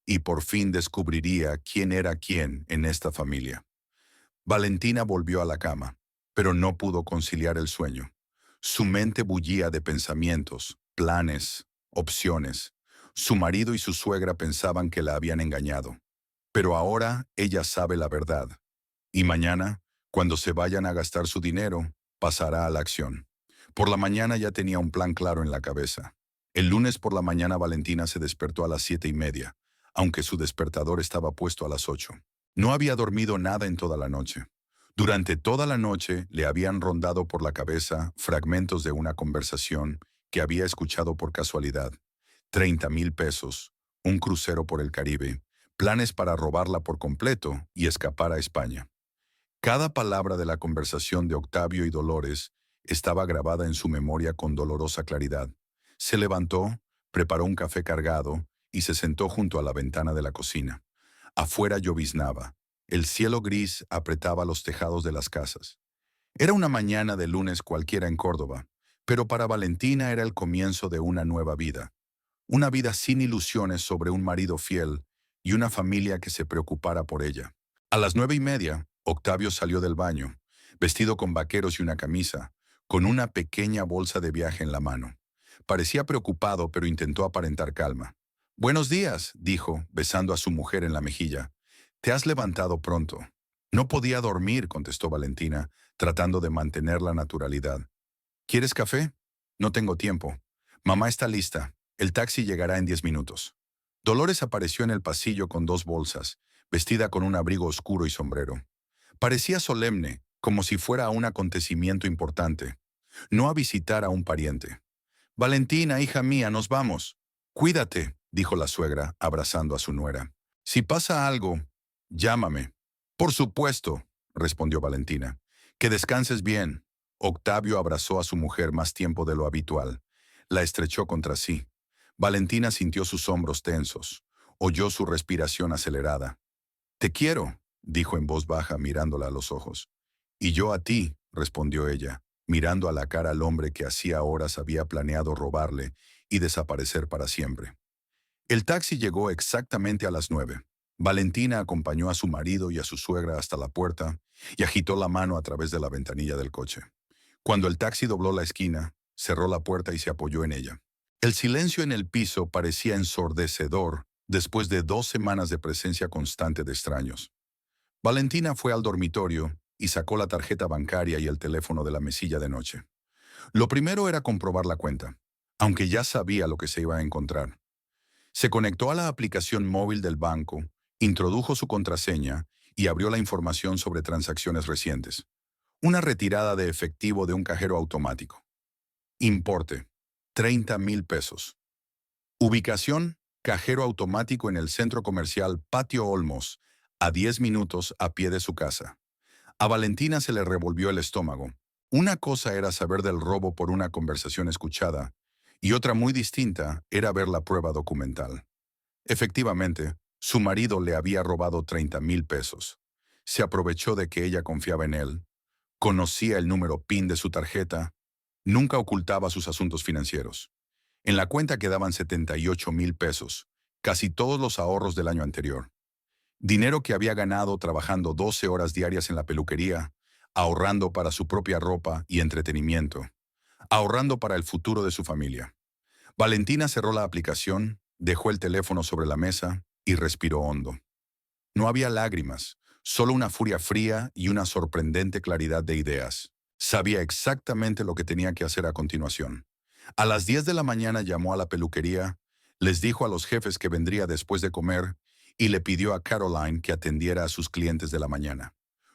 y por fin descubriría quién era quién en esta familia. Valentina volvió a la cama, pero no pudo conciliar el sueño. Su mente bullía de pensamientos, planes, opciones. Su marido y su suegra pensaban que la habían engañado. Pero ahora ella sabe la verdad. Y mañana, cuando se vayan a gastar su dinero, pasará a la acción. Por la mañana ya tenía un plan claro en la cabeza. El lunes por la mañana Valentina se despertó a las 7:30, aunque su despertador estaba puesto a las 8. No había dormido nada en toda la noche. Durante toda la noche le habían rondado por la cabeza fragmentos de una conversación que había escuchado por casualidad. 30,000 pesos, un crucero por el Caribe, planes para robarla por completo y escapar a España. Cada palabra de la conversación de Octavio y Dolores estaba grabada en su memoria con dolorosa claridad. Se levantó, preparó un café cargado y se sentó junto a la ventana de la cocina. Afuera lloviznaba. El cielo gris apretaba los tejados de las casas. Era una mañana de lunes cualquiera en Córdoba, pero para Valentina era el comienzo de una nueva vida. Una vida sin ilusiones sobre un marido fiel y una familia que se preocupara por ella. A las 9:30, Octavio salió del baño, vestido con vaqueros y una camisa, con una pequeña bolsa de viaje en la mano. Parecía preocupado, pero intentó aparentar calma. «Buenos días», dijo, besando a su mujer en la mejilla. «Te has levantado pronto». «No podía dormir», contestó Valentina, tratando de mantener la naturalidad. «¿Quieres café?» «No tengo tiempo. Mamá está lista. El taxi llegará en 10 minutos». Dolores apareció en el pasillo con 2 bolsas, vestida con un abrigo oscuro y sombrero. Parecía solemne, como si fuera a un acontecimiento importante, no a visitar a un pariente. «Valentina, hija mía, nos vamos». «Cuídate», dijo la suegra, abrazando a su nuera. «Si pasa algo, llámame». «Por supuesto», respondió Valentina. «Que descanses bien». Octavio abrazó a su mujer más tiempo de lo habitual. La estrechó contra sí. Valentina sintió sus hombros tensos. Oyó su respiración acelerada. «Te quiero», dijo en voz baja mirándola a los ojos. «Y yo a ti», respondió ella, mirando a la cara al hombre que hacía horas había planeado robarle y desaparecer para siempre. El taxi llegó exactamente a las 9. Valentina acompañó a su marido y a su suegra hasta la puerta y agitó la mano a través de la ventanilla del coche. Cuando el taxi dobló la esquina, cerró la puerta y se apoyó en ella. El silencio en el piso parecía ensordecedor después de 2 semanas de presencia constante de extraños. Valentina fue al dormitorio y sacó la tarjeta bancaria y el teléfono de la mesilla de noche. Lo primero era comprobar la cuenta, aunque ya sabía lo que se iba a encontrar. Se conectó a la aplicación móvil del banco, introdujo su contraseña y abrió la información sobre transacciones recientes. Una retirada de efectivo de un cajero automático. Importe: 30,000 pesos. Ubicación: cajero automático en el centro comercial Patio Olmos, a 10 minutos a pie de su casa. A Valentina se le revolvió el estómago. Una cosa era saber del robo por una conversación escuchada, y otra muy distinta era ver la prueba documental. Efectivamente, su marido le había robado 30,000 pesos. Se aprovechó de que ella confiaba en él, conocía el número PIN de su tarjeta, nunca ocultaba sus asuntos financieros. En la cuenta quedaban 78,000 pesos, casi todos los ahorros del año anterior. Dinero que había ganado trabajando 12 horas diarias en la peluquería, ahorrando para su propia ropa y entretenimiento, ahorrando para el futuro de su familia. Valentina cerró la aplicación, dejó el teléfono sobre la mesa y respiró hondo. No había lágrimas, solo una furia fría y una sorprendente claridad de ideas. Sabía exactamente lo que tenía que hacer a continuación. A las 10 de la mañana llamó a la peluquería, les dijo a los jefes que vendría después de comer y le pidió a Caroline que atendiera a sus clientes de la mañana.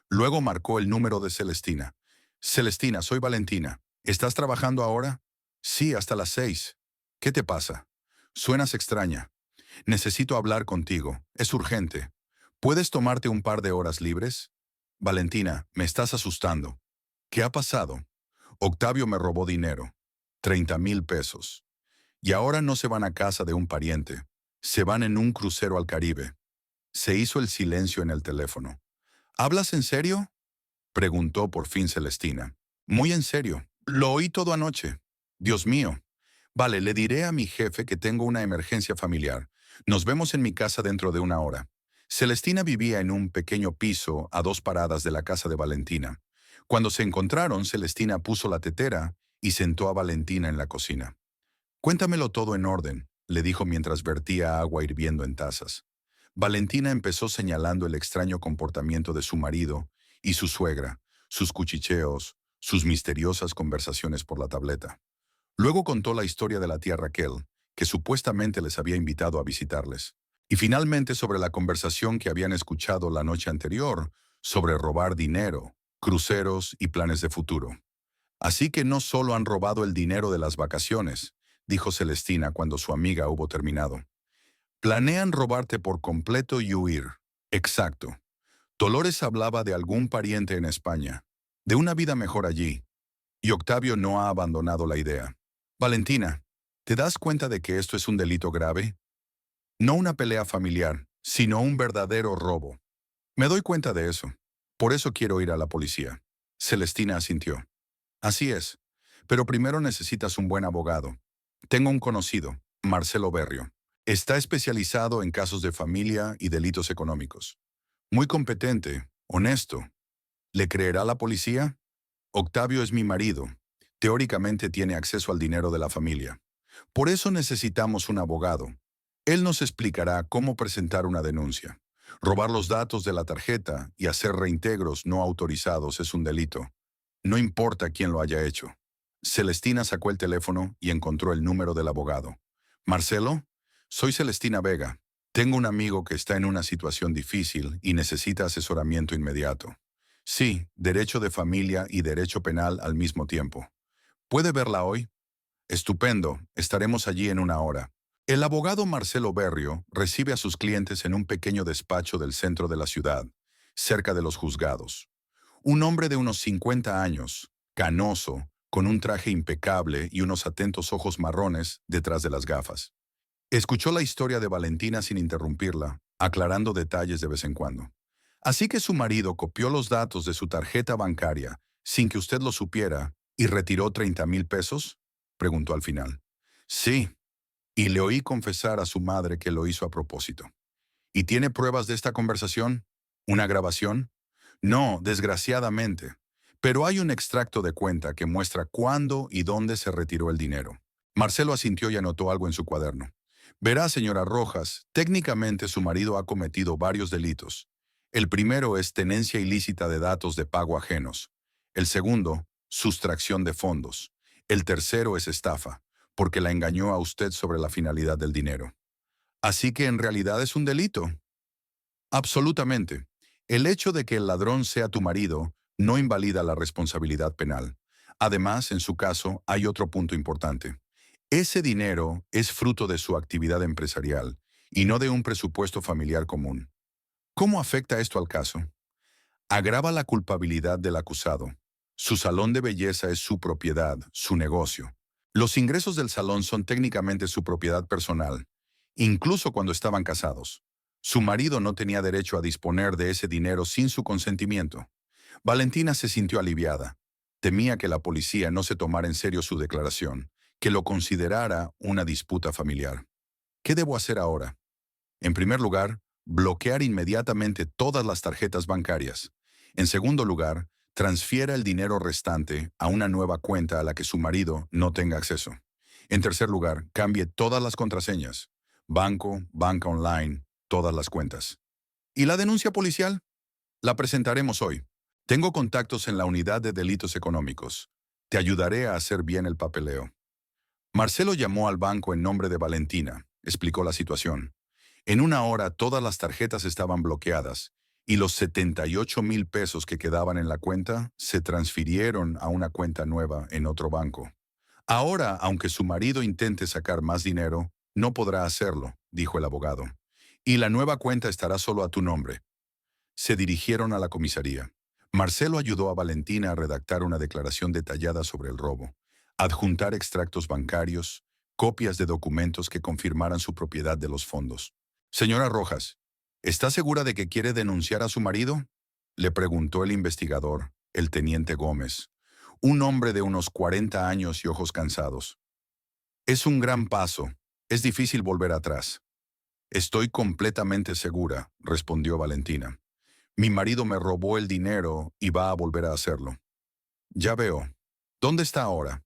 Luego marcó el número de Celestina. «Celestina, soy Valentina. ¿Estás trabajando ahora?» «Sí, hasta las 6. ¿Qué te pasa? Suenas extraña. Necesito hablar contigo. Es urgente. ¿Puedes tomarte un par de horas libres?» «Valentina, me estás asustando». «¿Qué ha pasado?» «Octavio me robó dinero. 30,000 pesos. Y ahora no se van a casa de un pariente. Se van en un crucero al Caribe». Se hizo el silencio en el teléfono. «¿Hablas en serio?», preguntó por fin Celestina. «Muy en serio. Lo oí todo anoche. Dios mío. Vale, le diré a mi jefe que tengo una emergencia familiar. Nos vemos en mi casa dentro de una hora». Celestina vivía en un pequeño piso a 2 paradas de la casa de Valentina. Cuando se encontraron, Celestina puso la tetera y sentó a Valentina en la cocina. «Cuéntamelo todo en orden», le dijo mientras vertía agua hirviendo en tazas. Valentina empezó señalando el extraño comportamiento de su marido y su suegra, sus cuchicheos, sus misteriosas conversaciones por la tableta. Luego contó la historia de la tía Raquel, que supuestamente les había invitado a visitarles. Y finalmente sobre la conversación que habían escuchado la noche anterior, sobre robar dinero, cruceros y planes de futuro. «Así que no solo han robado el dinero de las vacaciones», dijo Celestina cuando su amiga hubo terminado. «Planean robarte por completo y huir». «Exacto». Dolores hablaba de algún pariente en España, de una vida mejor allí, y Octavio no ha abandonado la idea. «Valentina, ¿te das cuenta de que esto es un delito grave? No una pelea familiar, sino un verdadero robo». «Me doy cuenta de eso. Por eso quiero ir a la policía». Celestina asintió. «Así es. Pero primero necesitas un buen abogado. Tengo un conocido, Marcelo Berrio. Está especializado en casos de familia y delitos económicos. Muy competente, honesto. ¿Le creerá la policía? Octavio es mi marido. Teóricamente tiene acceso al dinero de la familia. Por eso necesitamos un abogado. Él nos explicará cómo presentar una denuncia. Robar los datos de la tarjeta y hacer reintegros no autorizados es un delito. No importa quién lo haya hecho». Celestina sacó el teléfono y encontró el número del abogado. «¿Marcelo? Soy Celestina Vega. Tengo un amigo que está en una situación difícil y necesita asesoramiento inmediato. Sí, derecho de familia y derecho penal al mismo tiempo. ¿Puede verla hoy?» «Estupendo, estaremos allí en una hora». El abogado Marcelo Berrio recibe a sus clientes en un pequeño despacho del centro de la ciudad, cerca de los juzgados. Un hombre de unos 50 años, canoso, con un traje impecable y unos atentos ojos marrones detrás de las gafas. Escuchó la historia de Valentina sin interrumpirla, aclarando detalles de vez en cuando. Así que su marido copió los datos de su tarjeta bancaria sin que usted lo supiera y retiró 30,000 pesos, preguntó al final. Sí, y le oí confesar a su madre que lo hizo a propósito. ¿Y tiene pruebas de esta conversación? ¿Una grabación? No, desgraciadamente. Pero hay un extracto de cuenta que muestra cuándo y dónde se retiró el dinero. Marcelo asintió y anotó algo en su cuaderno. Verá, señora Rojas, técnicamente su marido ha cometido varios delitos. El primero es tenencia ilícita de datos de pago ajenos. El segundo, sustracción de fondos. El tercero es estafa, porque la engañó a usted sobre la finalidad del dinero. Así que en realidad es un delito. Absolutamente. El hecho de que el ladrón sea tu marido no invalida la responsabilidad penal. Además, en su caso, hay otro punto importante. Ese dinero es fruto de su actividad empresarial y no de un presupuesto familiar común. ¿Cómo afecta esto al caso? Agrava la culpabilidad del acusado. Su salón de belleza es su propiedad, su negocio. Los ingresos del salón son técnicamente su propiedad personal, incluso cuando estaban casados. Su marido no tenía derecho a disponer de ese dinero sin su consentimiento. Valentina se sintió aliviada. Temía que la policía no se tomara en serio su declaración, que lo considerara una disputa familiar. ¿Qué debo hacer ahora? En primer lugar, bloquear inmediatamente todas las tarjetas bancarias. En segundo lugar, transfiera el dinero restante a una nueva cuenta a la que su marido no tenga acceso. En tercer lugar, cambie todas las contraseñas. Banco, banca online, todas las cuentas. ¿Y la denuncia policial? La presentaremos hoy. Tengo contactos en la unidad de delitos económicos. Te ayudaré a hacer bien el papeleo. Marcelo llamó al banco en nombre de Valentina, explicó la situación. En una hora todas las tarjetas estaban bloqueadas y los 78,000 pesos que quedaban en la cuenta se transfirieron a una cuenta nueva en otro banco. Ahora, aunque su marido intente sacar más dinero, no podrá hacerlo, dijo el abogado. Y la nueva cuenta estará solo a tu nombre. Se dirigieron a la comisaría. Marcelo ayudó a Valentina a redactar una declaración detallada sobre el robo, adjuntar extractos bancarios, copias de documentos que confirmaran su propiedad de los fondos. Señora Rojas, ¿está segura de que quiere denunciar a su marido? Le preguntó el investigador, el teniente Gómez, un hombre de unos 40 años y ojos cansados. Es un gran paso. Es difícil volver atrás. Estoy completamente segura, respondió Valentina. Mi marido me robó el dinero y va a volver a hacerlo. Ya veo. ¿Dónde está ahora?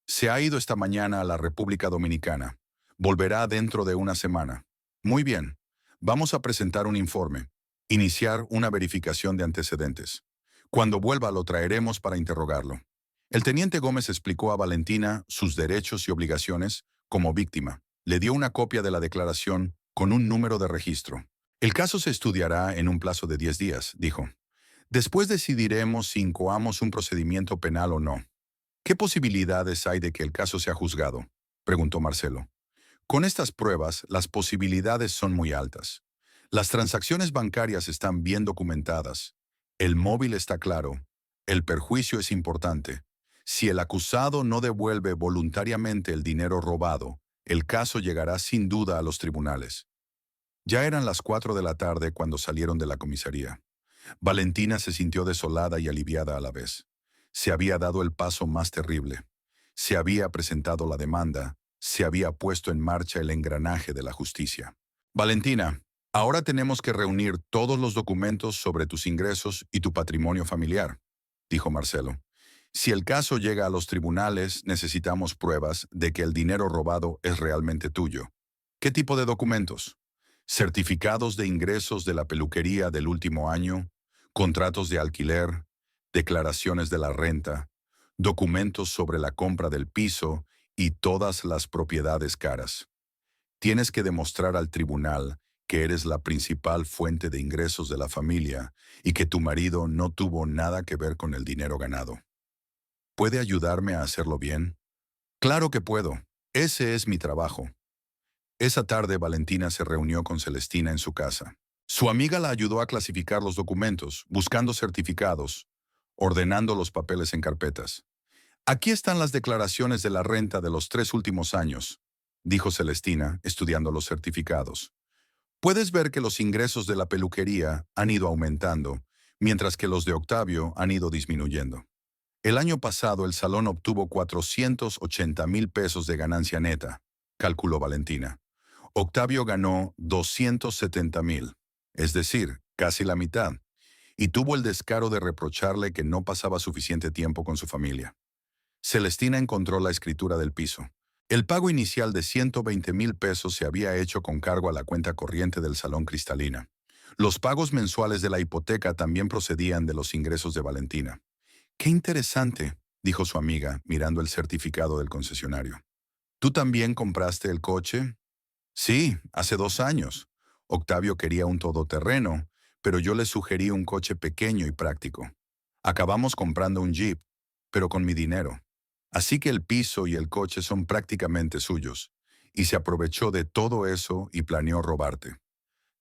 Se ha ido esta mañana a la República Dominicana. Volverá dentro de una semana. Muy bien. Vamos a presentar un informe. Iniciar una verificación de antecedentes. Cuando vuelva lo traeremos para interrogarlo. El teniente Gómez explicó a Valentina sus derechos y obligaciones como víctima. Le dio una copia de la declaración con un número de registro. El caso se estudiará en un plazo de 10 días, dijo. Después decidiremos si incoamos un procedimiento penal o no. ¿Qué posibilidades hay de que el caso sea juzgado?, preguntó Marcelo. Con estas pruebas, las posibilidades son muy altas. Las transacciones bancarias están bien documentadas. El móvil está claro. El perjuicio es importante. Si el acusado no devuelve voluntariamente el dinero robado, el caso llegará sin duda a los tribunales. Ya eran las 4 de la tarde cuando salieron de la comisaría. Valentina se sintió desolada y aliviada a la vez. Se había dado el paso más terrible. Se había presentado la demanda, se había puesto en marcha el engranaje de la justicia. Valentina, ahora tenemos que reunir todos los documentos sobre tus ingresos y tu patrimonio familiar, dijo Marcelo. Si el caso llega a los tribunales, necesitamos pruebas de que el dinero robado es realmente tuyo. ¿Qué tipo de documentos? Certificados de ingresos de la peluquería del último año, contratos de alquiler, declaraciones de la renta, documentos sobre la compra del piso y todas las propiedades caras. Tienes que demostrar al tribunal que eres la principal fuente de ingresos de la familia y que tu marido no tuvo nada que ver con el dinero ganado. ¿Puede ayudarme a hacerlo bien? Claro que puedo. Ese es mi trabajo. Esa tarde Valentina se reunió con Celestina en su casa. Su amiga la ayudó a clasificar los documentos, buscando certificados, ordenando los papeles en carpetas. Aquí están las declaraciones de la renta de los 3 últimos años, dijo Celestina, estudiando los certificados. Puedes ver que los ingresos de la peluquería han ido aumentando, mientras que los de Octavio han ido disminuyendo. El año pasado el salón obtuvo 480,000 pesos de ganancia neta, calculó Valentina. Octavio ganó 270,000, es decir, casi la mitad, y tuvo el descaro de reprocharle que no pasaba suficiente tiempo con su familia. Celestina encontró la escritura del piso. El pago inicial de 120,000 pesos se había hecho con cargo a la cuenta corriente del Salón Cristalina. Los pagos mensuales de la hipoteca también procedían de los ingresos de Valentina. «Qué interesante», dijo su amiga, mirando el certificado del concesionario. «¿Tú también compraste el coche?» «Sí, hace 2 años. Octavio quería un todoterreno, pero yo le sugerí un coche pequeño y práctico. Acabamos comprando un Jeep, pero con mi dinero. Así que el piso y el coche son prácticamente suyos, y se aprovechó de todo eso y planeó robarte.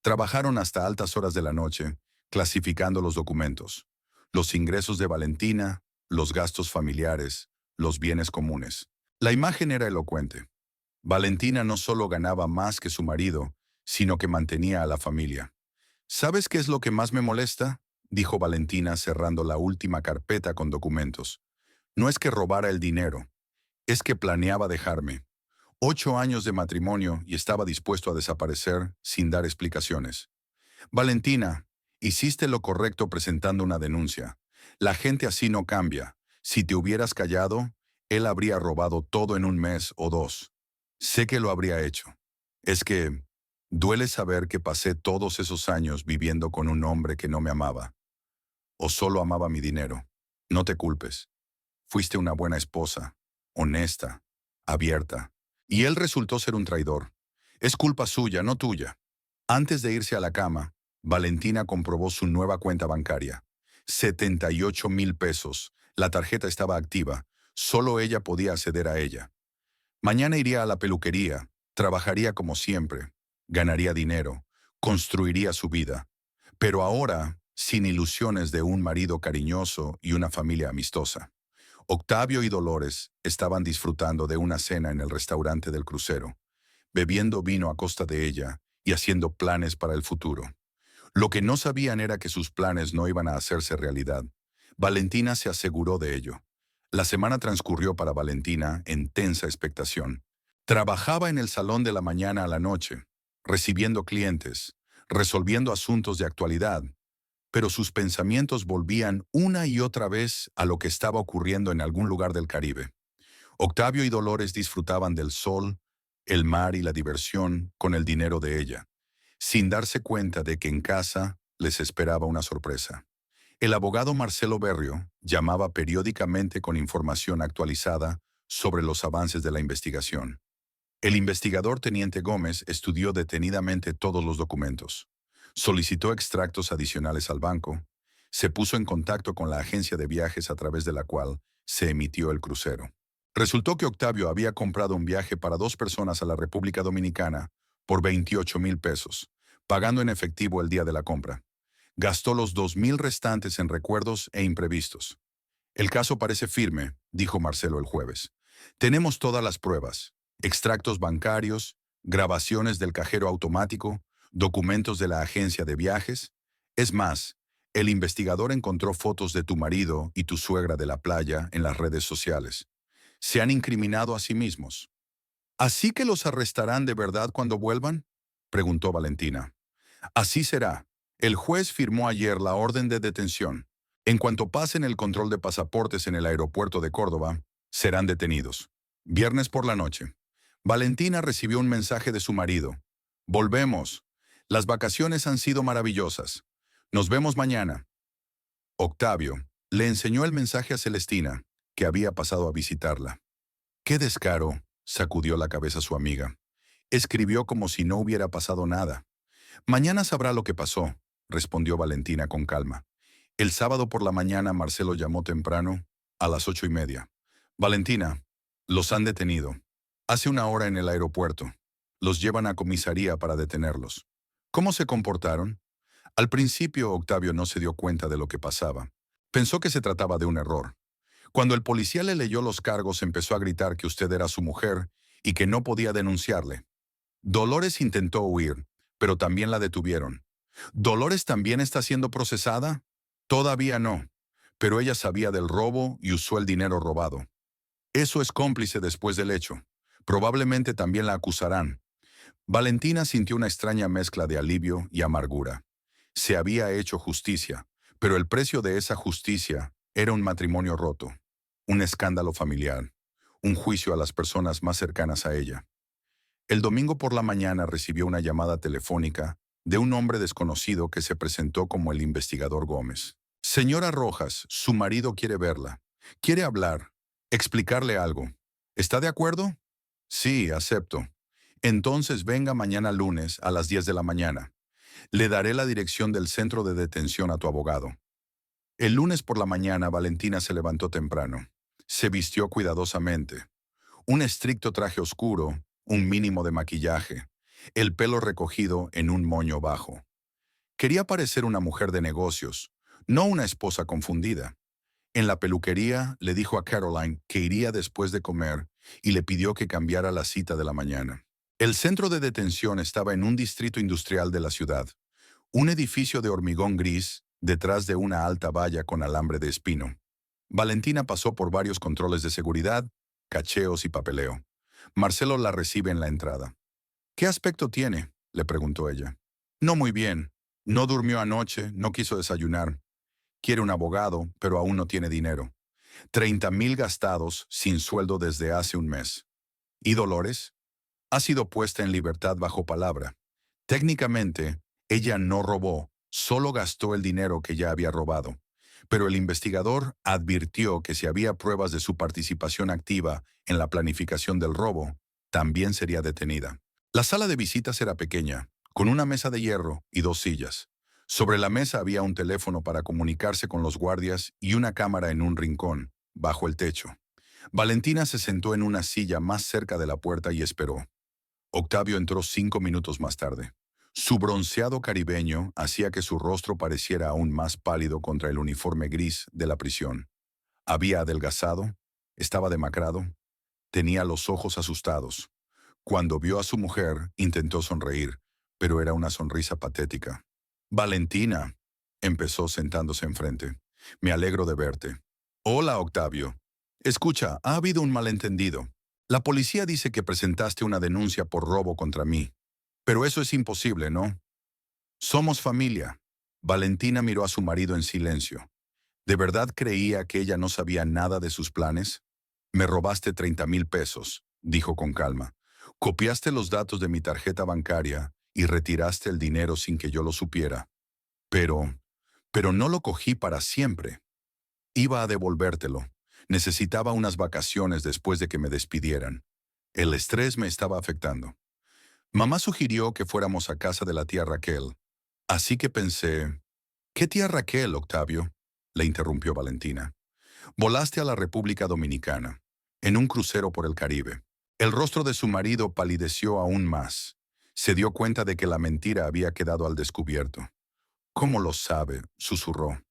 Trabajaron hasta altas horas de la noche, clasificando los documentos, los ingresos de Valentina, los gastos familiares, los bienes comunes. La imagen era elocuente. Valentina no solo ganaba más que su marido, sino que mantenía a la familia. «¿Sabes qué es lo que más me molesta?», dijo Valentina cerrando la última carpeta con documentos. «No es que robara el dinero, es que planeaba dejarme. 8 años de matrimonio y estaba dispuesto a desaparecer sin dar explicaciones. Valentina, hiciste lo correcto presentando una denuncia. La gente así no cambia. Si te hubieras callado, él habría robado todo en un mes o 2. Sé que lo habría hecho. Es que duele saber que pasé todos esos años viviendo con un hombre que no me amaba. O solo amaba mi dinero. No te culpes. Fuiste una buena esposa, honesta, abierta. Y él resultó ser un traidor. Es culpa suya, no tuya». Antes de irse a la cama, Valentina comprobó su nueva cuenta bancaria. 78,000 pesos. La tarjeta estaba activa. Solo ella podía acceder a ella. Mañana iría a la peluquería, trabajaría como siempre, ganaría dinero, construiría su vida. Pero ahora, sin ilusiones de un marido cariñoso y una familia amistosa. Octavio y Dolores estaban disfrutando de una cena en el restaurante del crucero, bebiendo vino a costa de ella y haciendo planes para el futuro. Lo que no sabían era que sus planes no iban a hacerse realidad. Valentina se aseguró de ello. La semana transcurrió para Valentina en tensa expectación. Trabajaba en el salón de la mañana a la noche, recibiendo clientes, resolviendo asuntos de actualidad, pero sus pensamientos volvían una y otra vez a lo que estaba ocurriendo en algún lugar del Caribe. Octavio y Dolores disfrutaban del sol, el mar y la diversión con el dinero de ella, sin darse cuenta de que en casa les esperaba una sorpresa. El abogado Marcelo Berrio llamaba periódicamente con información actualizada sobre los avances de la investigación. El investigador Teniente Gómez estudió detenidamente todos los documentos, solicitó extractos adicionales al banco, se puso en contacto con la agencia de viajes a través de la cual se emitió el crucero. Resultó que Octavio había comprado un viaje para 2 personas a la República Dominicana por 28,000 pesos, pagando en efectivo el día de la compra. Gastó los 2,000 restantes en recuerdos e imprevistos. «El caso parece firme», dijo Marcelo el jueves. «Tenemos todas las pruebas, extractos bancarios, grabaciones del cajero automático, documentos de la agencia de viajes. Es más, el investigador encontró fotos de tu marido y tu suegra de la playa en las redes sociales. Se han incriminado a sí mismos». «¿Así que los arrestarán de verdad cuando vuelvan?», preguntó Valentina. «Así será. El juez firmó ayer la orden de detención. En cuanto pasen el control de pasaportes en el aeropuerto de Córdoba, serán detenidos. Viernes por la noche. Valentina recibió un mensaje de su marido. «Volvemos. Las vacaciones han sido maravillosas. Nos vemos mañana». Octavio le enseñó el mensaje a Celestina, que había pasado a visitarla. «Qué descaro», sacudió la cabeza su amiga. Escribió como si no hubiera pasado nada. «Mañana sabrá lo que pasó», respondió Valentina con calma. El sábado por la mañana Marcelo llamó temprano, a las 8:30. «Valentina, los han detenido. Hace una hora en el aeropuerto. Los llevan a comisaría para detenerlos». «¿Cómo se comportaron?». Al principio Octavio no se dio cuenta de lo que pasaba. Pensó que se trataba de un error. Cuando el policía le leyó los cargos empezó a gritar que usted era su mujer y que no podía denunciarle. Dolores intentó huir, pero también la detuvieron. ¿Dolores también está siendo procesada? Todavía no, pero ella sabía del robo y usó el dinero robado. Eso es cómplice después del hecho. Probablemente también la acusarán. Valentina sintió una extraña mezcla de alivio y amargura. Se había hecho justicia, pero el precio de esa justicia era un matrimonio roto, un escándalo familiar, un juicio a las personas más cercanas a ella. El domingo por la mañana recibió una llamada telefónica de un hombre desconocido que se presentó como el investigador Gómez. Señora Rojas, su marido quiere verla. Quiere hablar, explicarle algo. ¿Está de acuerdo? Sí, acepto. Entonces venga mañana lunes a las 10 de la mañana. Le daré la dirección del centro de detención a tu abogado. El lunes por la mañana Valentina se levantó temprano. Se vistió cuidadosamente. Un estricto traje oscuro, un mínimo de maquillaje, el pelo recogido en un moño bajo. Quería parecer una mujer de negocios, no una esposa confundida. En la peluquería le dijo a Caroline que iría después de comer y le pidió que cambiara la cita de la mañana. El centro de detención estaba en un distrito industrial de la ciudad, un edificio de hormigón gris detrás de una alta valla con alambre de espino. Valentina pasó por varios controles de seguridad, cacheos y papeleo. Marcelo la recibe en la entrada. ¿Qué aspecto tiene?, le preguntó ella. No muy bien. No durmió anoche, no quiso desayunar. Quiere un abogado, pero aún no tiene dinero. 30,000 gastados sin sueldo desde hace un mes. ¿Y Dolores? Ha sido puesta en libertad bajo palabra. Técnicamente, ella no robó, solo gastó el dinero que ya había robado. Pero el investigador advirtió que si había pruebas de su participación activa en la planificación del robo, también sería detenida. La sala de visitas era pequeña, con una mesa de hierro y 2 sillas. Sobre la mesa había un teléfono para comunicarse con los guardias y una cámara en un rincón, bajo el techo. Valentina se sentó en una silla más cerca de la puerta y esperó. Octavio entró 5 minutos más tarde. Su bronceado caribeño hacía que su rostro pareciera aún más pálido contra el uniforme gris de la prisión. Había adelgazado, estaba demacrado, tenía los ojos asustados. Cuando vio a su mujer, intentó sonreír, pero era una sonrisa patética. Valentina, empezó sentándose enfrente. Me alegro de verte. Hola, Octavio. Escucha, ha habido un malentendido. La policía dice que presentaste una denuncia por robo contra mí. Pero eso es imposible, ¿no? Somos familia. Valentina miró a su marido en silencio. ¿De verdad creía que ella no sabía nada de sus planes? Me robaste 30,000 pesos, dijo con calma. Copiaste los datos de mi tarjeta bancaria y retiraste el dinero sin que yo lo supiera. Pero, pero no lo cogí para siempre. Iba a devolvértelo. Necesitaba unas vacaciones después de que me despidieran. El estrés me estaba afectando. Mamá sugirió que fuéramos a casa de la tía Raquel. Así que pensé, ¿qué tía Raquel, Octavio?, le interrumpió Valentina. Volaste a la República Dominicana, en un crucero por el Caribe. El rostro de su marido palideció aún más. Se dio cuenta de que la mentira había quedado al descubierto. ¿Cómo lo sabe?, susurró.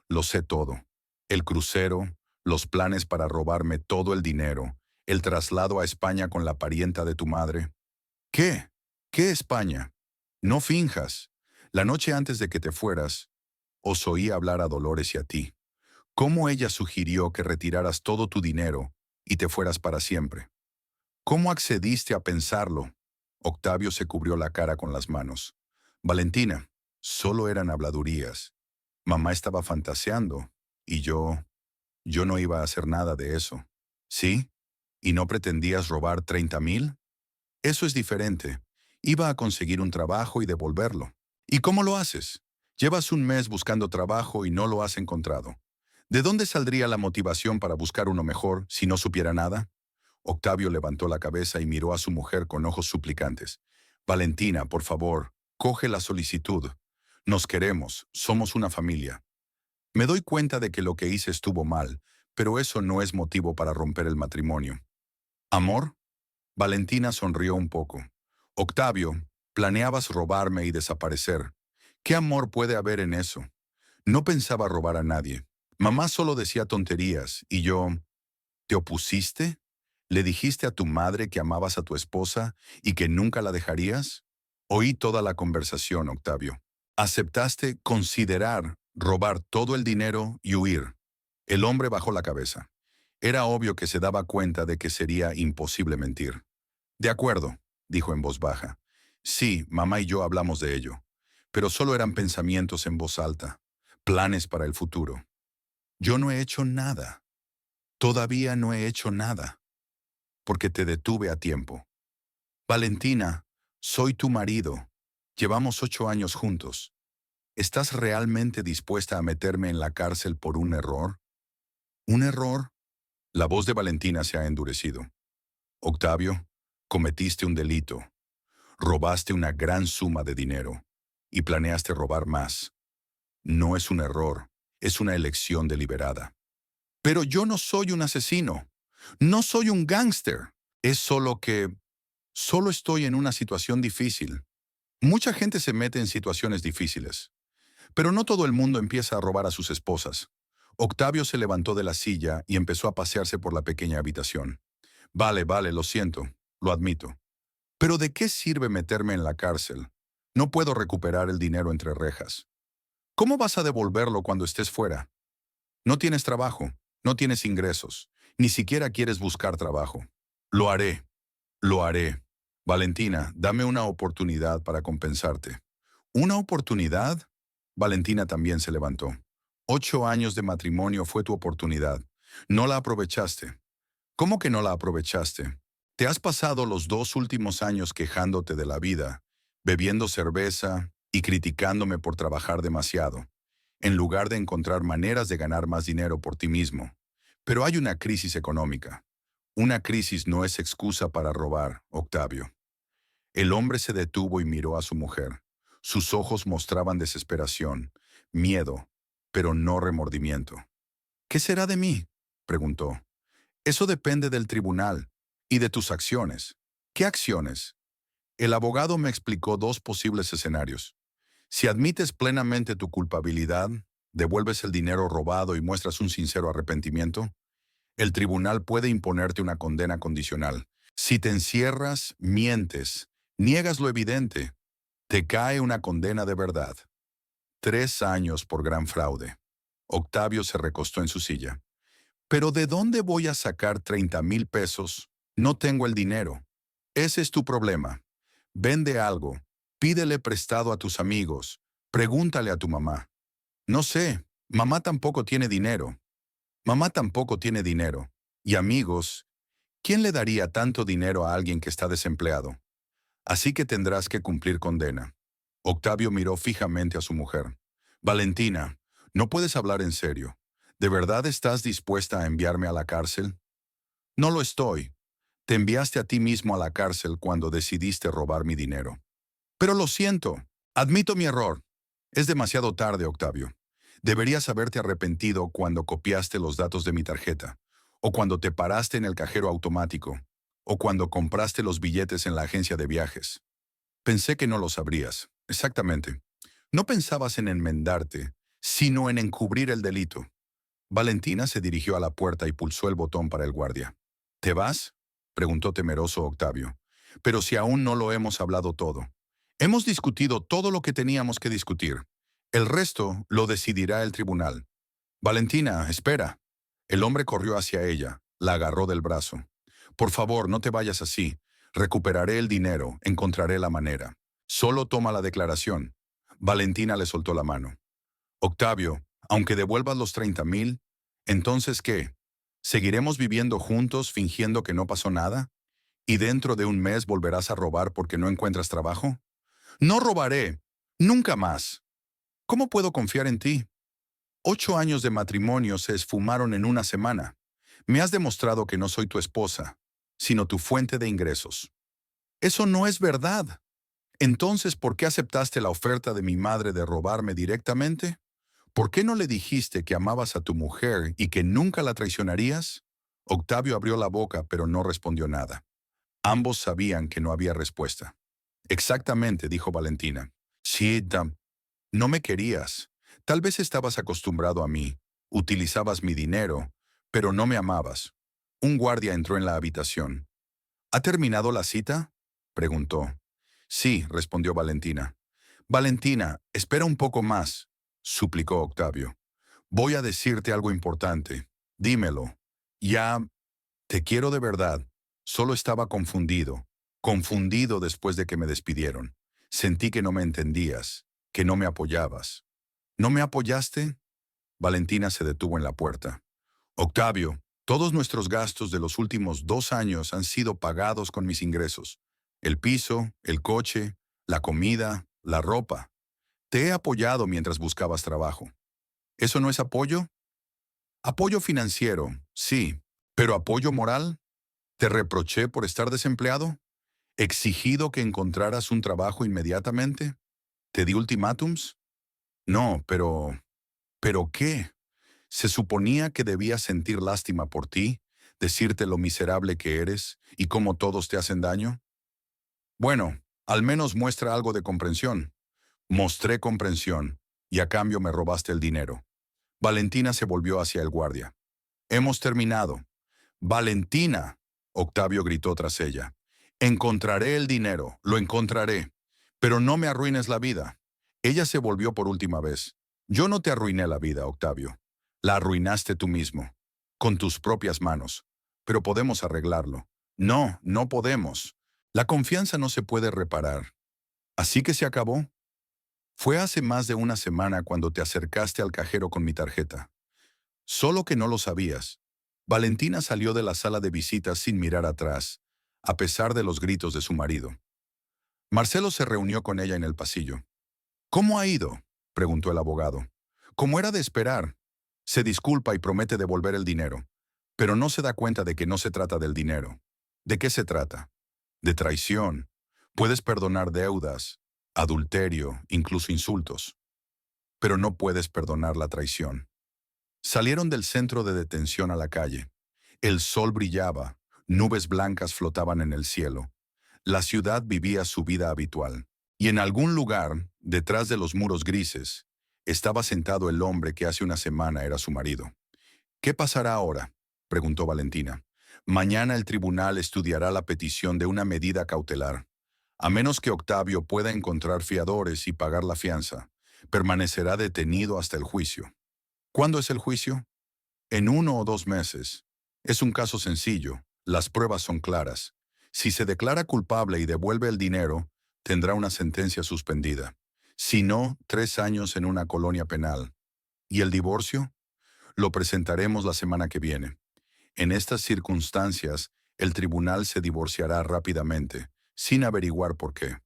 Lo sé todo. El crucero, los planes para robarme todo el dinero, el traslado a España con la parienta de tu madre. ¿Qué? ¿Qué España? No finjas. La noche antes de que te fueras, os oí hablar a Dolores y a ti. ¿Cómo ella sugirió que retiraras todo tu dinero y te fueras para siempre? ¿Cómo accediste a pensarlo? Octavio se cubrió la cara con las manos. Valentina, solo eran habladurías. Mamá estaba fantaseando y yo no iba a hacer nada de eso. ¿Sí? ¿Y no pretendías robar 30,000? Eso es diferente. Iba a conseguir un trabajo y devolverlo. ¿Y cómo lo haces? Llevas un mes buscando trabajo y no lo has encontrado. ¿De dónde saldría la motivación para buscar uno mejor si no supiera nada? Octavio levantó la cabeza y miró a su mujer con ojos suplicantes. Valentina, por favor, coge la solicitud. Nos queremos, somos una familia. Me doy cuenta de que lo que hice estuvo mal, pero eso no es motivo para romper el matrimonio. ¿Amor? Valentina sonrió un poco. Octavio, planeabas robarme y desaparecer. ¿Qué amor puede haber en eso? No pensaba robar a nadie. Mamá solo decía tonterías y yo... ¿Te opusiste? ¿Le dijiste a tu madre que amabas a tu esposa y que nunca la dejarías? Oí toda la conversación, Octavio. Aceptaste considerar robar todo el dinero y huir. El hombre bajó la cabeza. Era obvio que se daba cuenta de que sería imposible mentir. De acuerdo, dijo en voz baja. Sí, mamá y yo hablamos de ello. Pero solo eran pensamientos en voz alta, planes para el futuro. Yo no he hecho nada. Todavía no he hecho nada. Porque te detuve a tiempo. Valentina, soy tu marido. Llevamos 8 años juntos. ¿Estás realmente dispuesta a meterme en la cárcel por un error? ¿Un error? La voz de Valentina se ha endurecido. Octavio, cometiste un delito. Robaste una gran suma de dinero. Y planeaste robar más. No es un error, es una elección deliberada. Pero yo no soy un asesino. No soy un gángster. Es solo que... Solo estoy en una situación difícil. Mucha gente se mete en situaciones difíciles. Pero no todo el mundo empieza a robar a sus esposas. Octavio se levantó de la silla y empezó a pasearse por la pequeña habitación. Vale, lo siento, lo admito. Pero ¿de qué sirve meterme en la cárcel? No puedo recuperar el dinero entre rejas. ¿Cómo vas a devolverlo cuando estés fuera? No tienes trabajo, no tienes ingresos, ni siquiera quieres buscar trabajo. Lo haré, lo haré. Valentina, dame una oportunidad para compensarte. ¿Una oportunidad? Valentina también se levantó. 8 años de matrimonio fue tu oportunidad. No la aprovechaste. ¿Cómo que no la aprovechaste? Te has pasado los 2 últimos años quejándote de la vida, bebiendo cerveza y criticándome por trabajar demasiado, en lugar de encontrar maneras de ganar más dinero por ti mismo. Pero hay una crisis económica. Una crisis no es excusa para robar, Octavio. El hombre se detuvo y miró a su mujer. Sus ojos mostraban desesperación, miedo, pero no remordimiento. ¿Qué será de mí?, preguntó. Eso depende del tribunal y de tus acciones. ¿Qué acciones? El abogado me explicó dos posibles escenarios. Si admites plenamente tu culpabilidad, devuelves el dinero robado y muestras un sincero arrepentimiento, el tribunal puede imponerte una condena condicional. Si te encierras, mientes, niegas lo evidente, te cae una condena de verdad. 3 años por gran fraude. Octavio se recostó en su silla. ¿Pero de dónde voy a sacar 30,000 pesos? No tengo el dinero. Ese es tu problema. Vende algo, pídele prestado a tus amigos, pregúntale a tu mamá. No sé, mamá tampoco tiene dinero. Mamá tampoco tiene dinero. Y amigos, ¿quién le daría tanto dinero a alguien que está desempleado? Así que tendrás que cumplir condena. Octavio miró fijamente a su mujer. Valentina, no puedes hablar en serio. ¿De verdad estás dispuesta a enviarme a la cárcel? No lo estoy. Te enviaste a ti mismo a la cárcel cuando decidiste robar mi dinero. Pero lo siento. Admito mi error. Es demasiado tarde, Octavio. Deberías haberte arrepentido cuando copiaste los datos de mi tarjeta, o cuando te paraste en el cajero automático, o cuando compraste los billetes en la agencia de viajes. Pensé que no lo sabrías. Exactamente. No pensabas en enmendarte, sino en encubrir el delito. Valentina se dirigió a la puerta y pulsó el botón para el guardia. ¿Te vas?, preguntó temeroso Octavio. Pero si aún no lo hemos hablado todo. Hemos discutido todo lo que teníamos que discutir. El resto lo decidirá el tribunal. Valentina, espera. El hombre corrió hacia ella, la agarró del brazo. Por favor, no te vayas así. Recuperaré el dinero, encontraré la manera. Solo toma la declaración. Valentina le soltó la mano. Octavio, aunque devuelvas los 30,000, ¿entonces qué? ¿Seguiremos viviendo juntos fingiendo que no pasó nada? ¿Y dentro de un mes volverás a robar porque no encuentras trabajo? No robaré. Nunca más. ¿Cómo puedo confiar en ti? 8 años de matrimonio se esfumaron en una semana. Me has demostrado que no soy tu esposa, sino tu fuente de ingresos. Eso no es verdad. Entonces, ¿por qué aceptaste la oferta de mi madre de robarme directamente? ¿Por qué no le dijiste que amabas a tu mujer y que nunca la traicionarías? Octavio abrió la boca, pero no respondió nada. Ambos sabían que no había respuesta. Exactamente, dijo Valentina. Sí, no me querías. Tal vez estabas acostumbrado a mí. Utilizabas mi dinero, pero no me amabas. Un guardia entró en la habitación. ¿Ha terminado la cita?, preguntó. Sí, respondió Valentina. Valentina, espera un poco más, suplicó Octavio. Voy a decirte algo importante. Dímelo. Ya, te quiero de verdad. Solo estaba confundido. Confundido después de que me despidieron. Sentí que no me entendías, que no me apoyabas. ¿No me apoyaste? Valentina se detuvo en la puerta. Octavio, todos nuestros gastos de los últimos 2 años han sido pagados con mis ingresos. El piso, el coche, la comida, la ropa. Te he apoyado mientras buscabas trabajo. ¿Eso no es apoyo? Apoyo financiero, sí. ¿Pero apoyo moral? ¿Te reproché por estar desempleado? ¿Exigido que encontraras un trabajo inmediatamente? ¿Te di ultimátums? No, pero... ¿Pero qué? Se suponía que debía sentir lástima por ti, decirte lo miserable que eres y cómo todos te hacen daño. Bueno, al menos muestra algo de comprensión. Mostré comprensión, y a cambio me robaste el dinero. Valentina se volvió hacia el guardia. Hemos terminado. Valentina, Octavio gritó tras ella. Encontraré el dinero, lo encontraré. Pero no me arruines la vida. Ella se volvió por última vez. Yo no te arruiné la vida, Octavio. La arruinaste tú mismo, con tus propias manos. Pero podemos arreglarlo. No, no podemos. La confianza no se puede reparar. Así que se acabó. Fue hace más de una semana cuando te acercaste al cajero con mi tarjeta. Solo que no lo sabías. Valentina salió de la sala de visitas sin mirar atrás, a pesar de los gritos de su marido. Marcelo se reunió con ella en el pasillo. ¿Cómo ha ido?, preguntó el abogado. Como era de esperar. Se disculpa y promete devolver el dinero, pero no se da cuenta de que no se trata del dinero. ¿De qué se trata? De traición. Puedes perdonar deudas, adulterio, incluso insultos, pero no puedes perdonar la traición. Salieron del centro de detención a la calle. El sol brillaba, nubes blancas flotaban en el cielo. La ciudad vivía su vida habitual. Y en algún lugar, detrás de los muros grises, estaba sentado el hombre que hace una semana era su marido. ¿Qué pasará ahora?, preguntó Valentina. Mañana el tribunal estudiará la petición de una medida cautelar. A menos que Octavio pueda encontrar fiadores y pagar la fianza, permanecerá detenido hasta el juicio. ¿Cuándo es el juicio? En 1 o 2 meses. Es un caso sencillo. Las pruebas son claras. Si se declara culpable y devuelve el dinero, tendrá una sentencia suspendida. Si no, 3 años en una colonia penal. ¿Y el divorcio? Lo presentaremos la semana que viene. En estas circunstancias, el tribunal se divorciará rápidamente, sin averiguar por qué.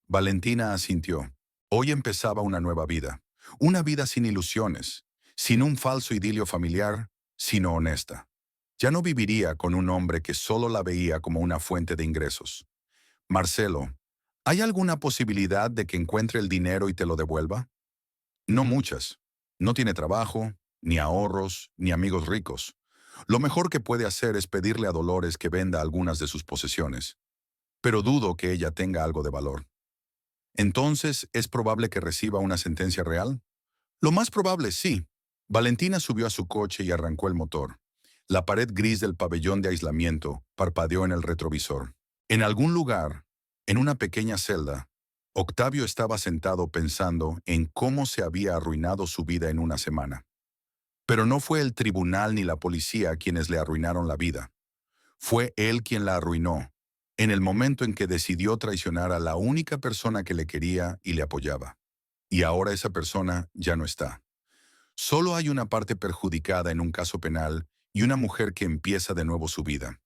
Valentina asintió. Hoy empezaba una nueva vida. Una vida sin ilusiones, sin un falso idilio familiar, sino honesta. Ya no viviría con un hombre que solo la veía como una fuente de ingresos. Marcelo, ¿hay alguna posibilidad de que encuentre el dinero y te lo devuelva? No muchas. No tiene trabajo, ni ahorros, ni amigos ricos. Lo mejor que puede hacer es pedirle a Dolores que venda algunas de sus posesiones. Pero dudo que ella tenga algo de valor. Entonces, ¿es probable que reciba una sentencia real? Lo más probable, sí. Valentina subió a su coche y arrancó el motor. La pared gris del pabellón de aislamiento parpadeó en el retrovisor. En algún lugar, en una pequeña celda, Octavio estaba sentado pensando en cómo se había arruinado su vida en una semana. Pero no fue el tribunal ni la policía quienes le arruinaron la vida. Fue él quien la arruinó, en el momento en que decidió traicionar a la única persona que le quería y le apoyaba. Y ahora esa persona ya no está. Solo hay una parte perjudicada en un caso penal y una mujer que empieza de nuevo su vida.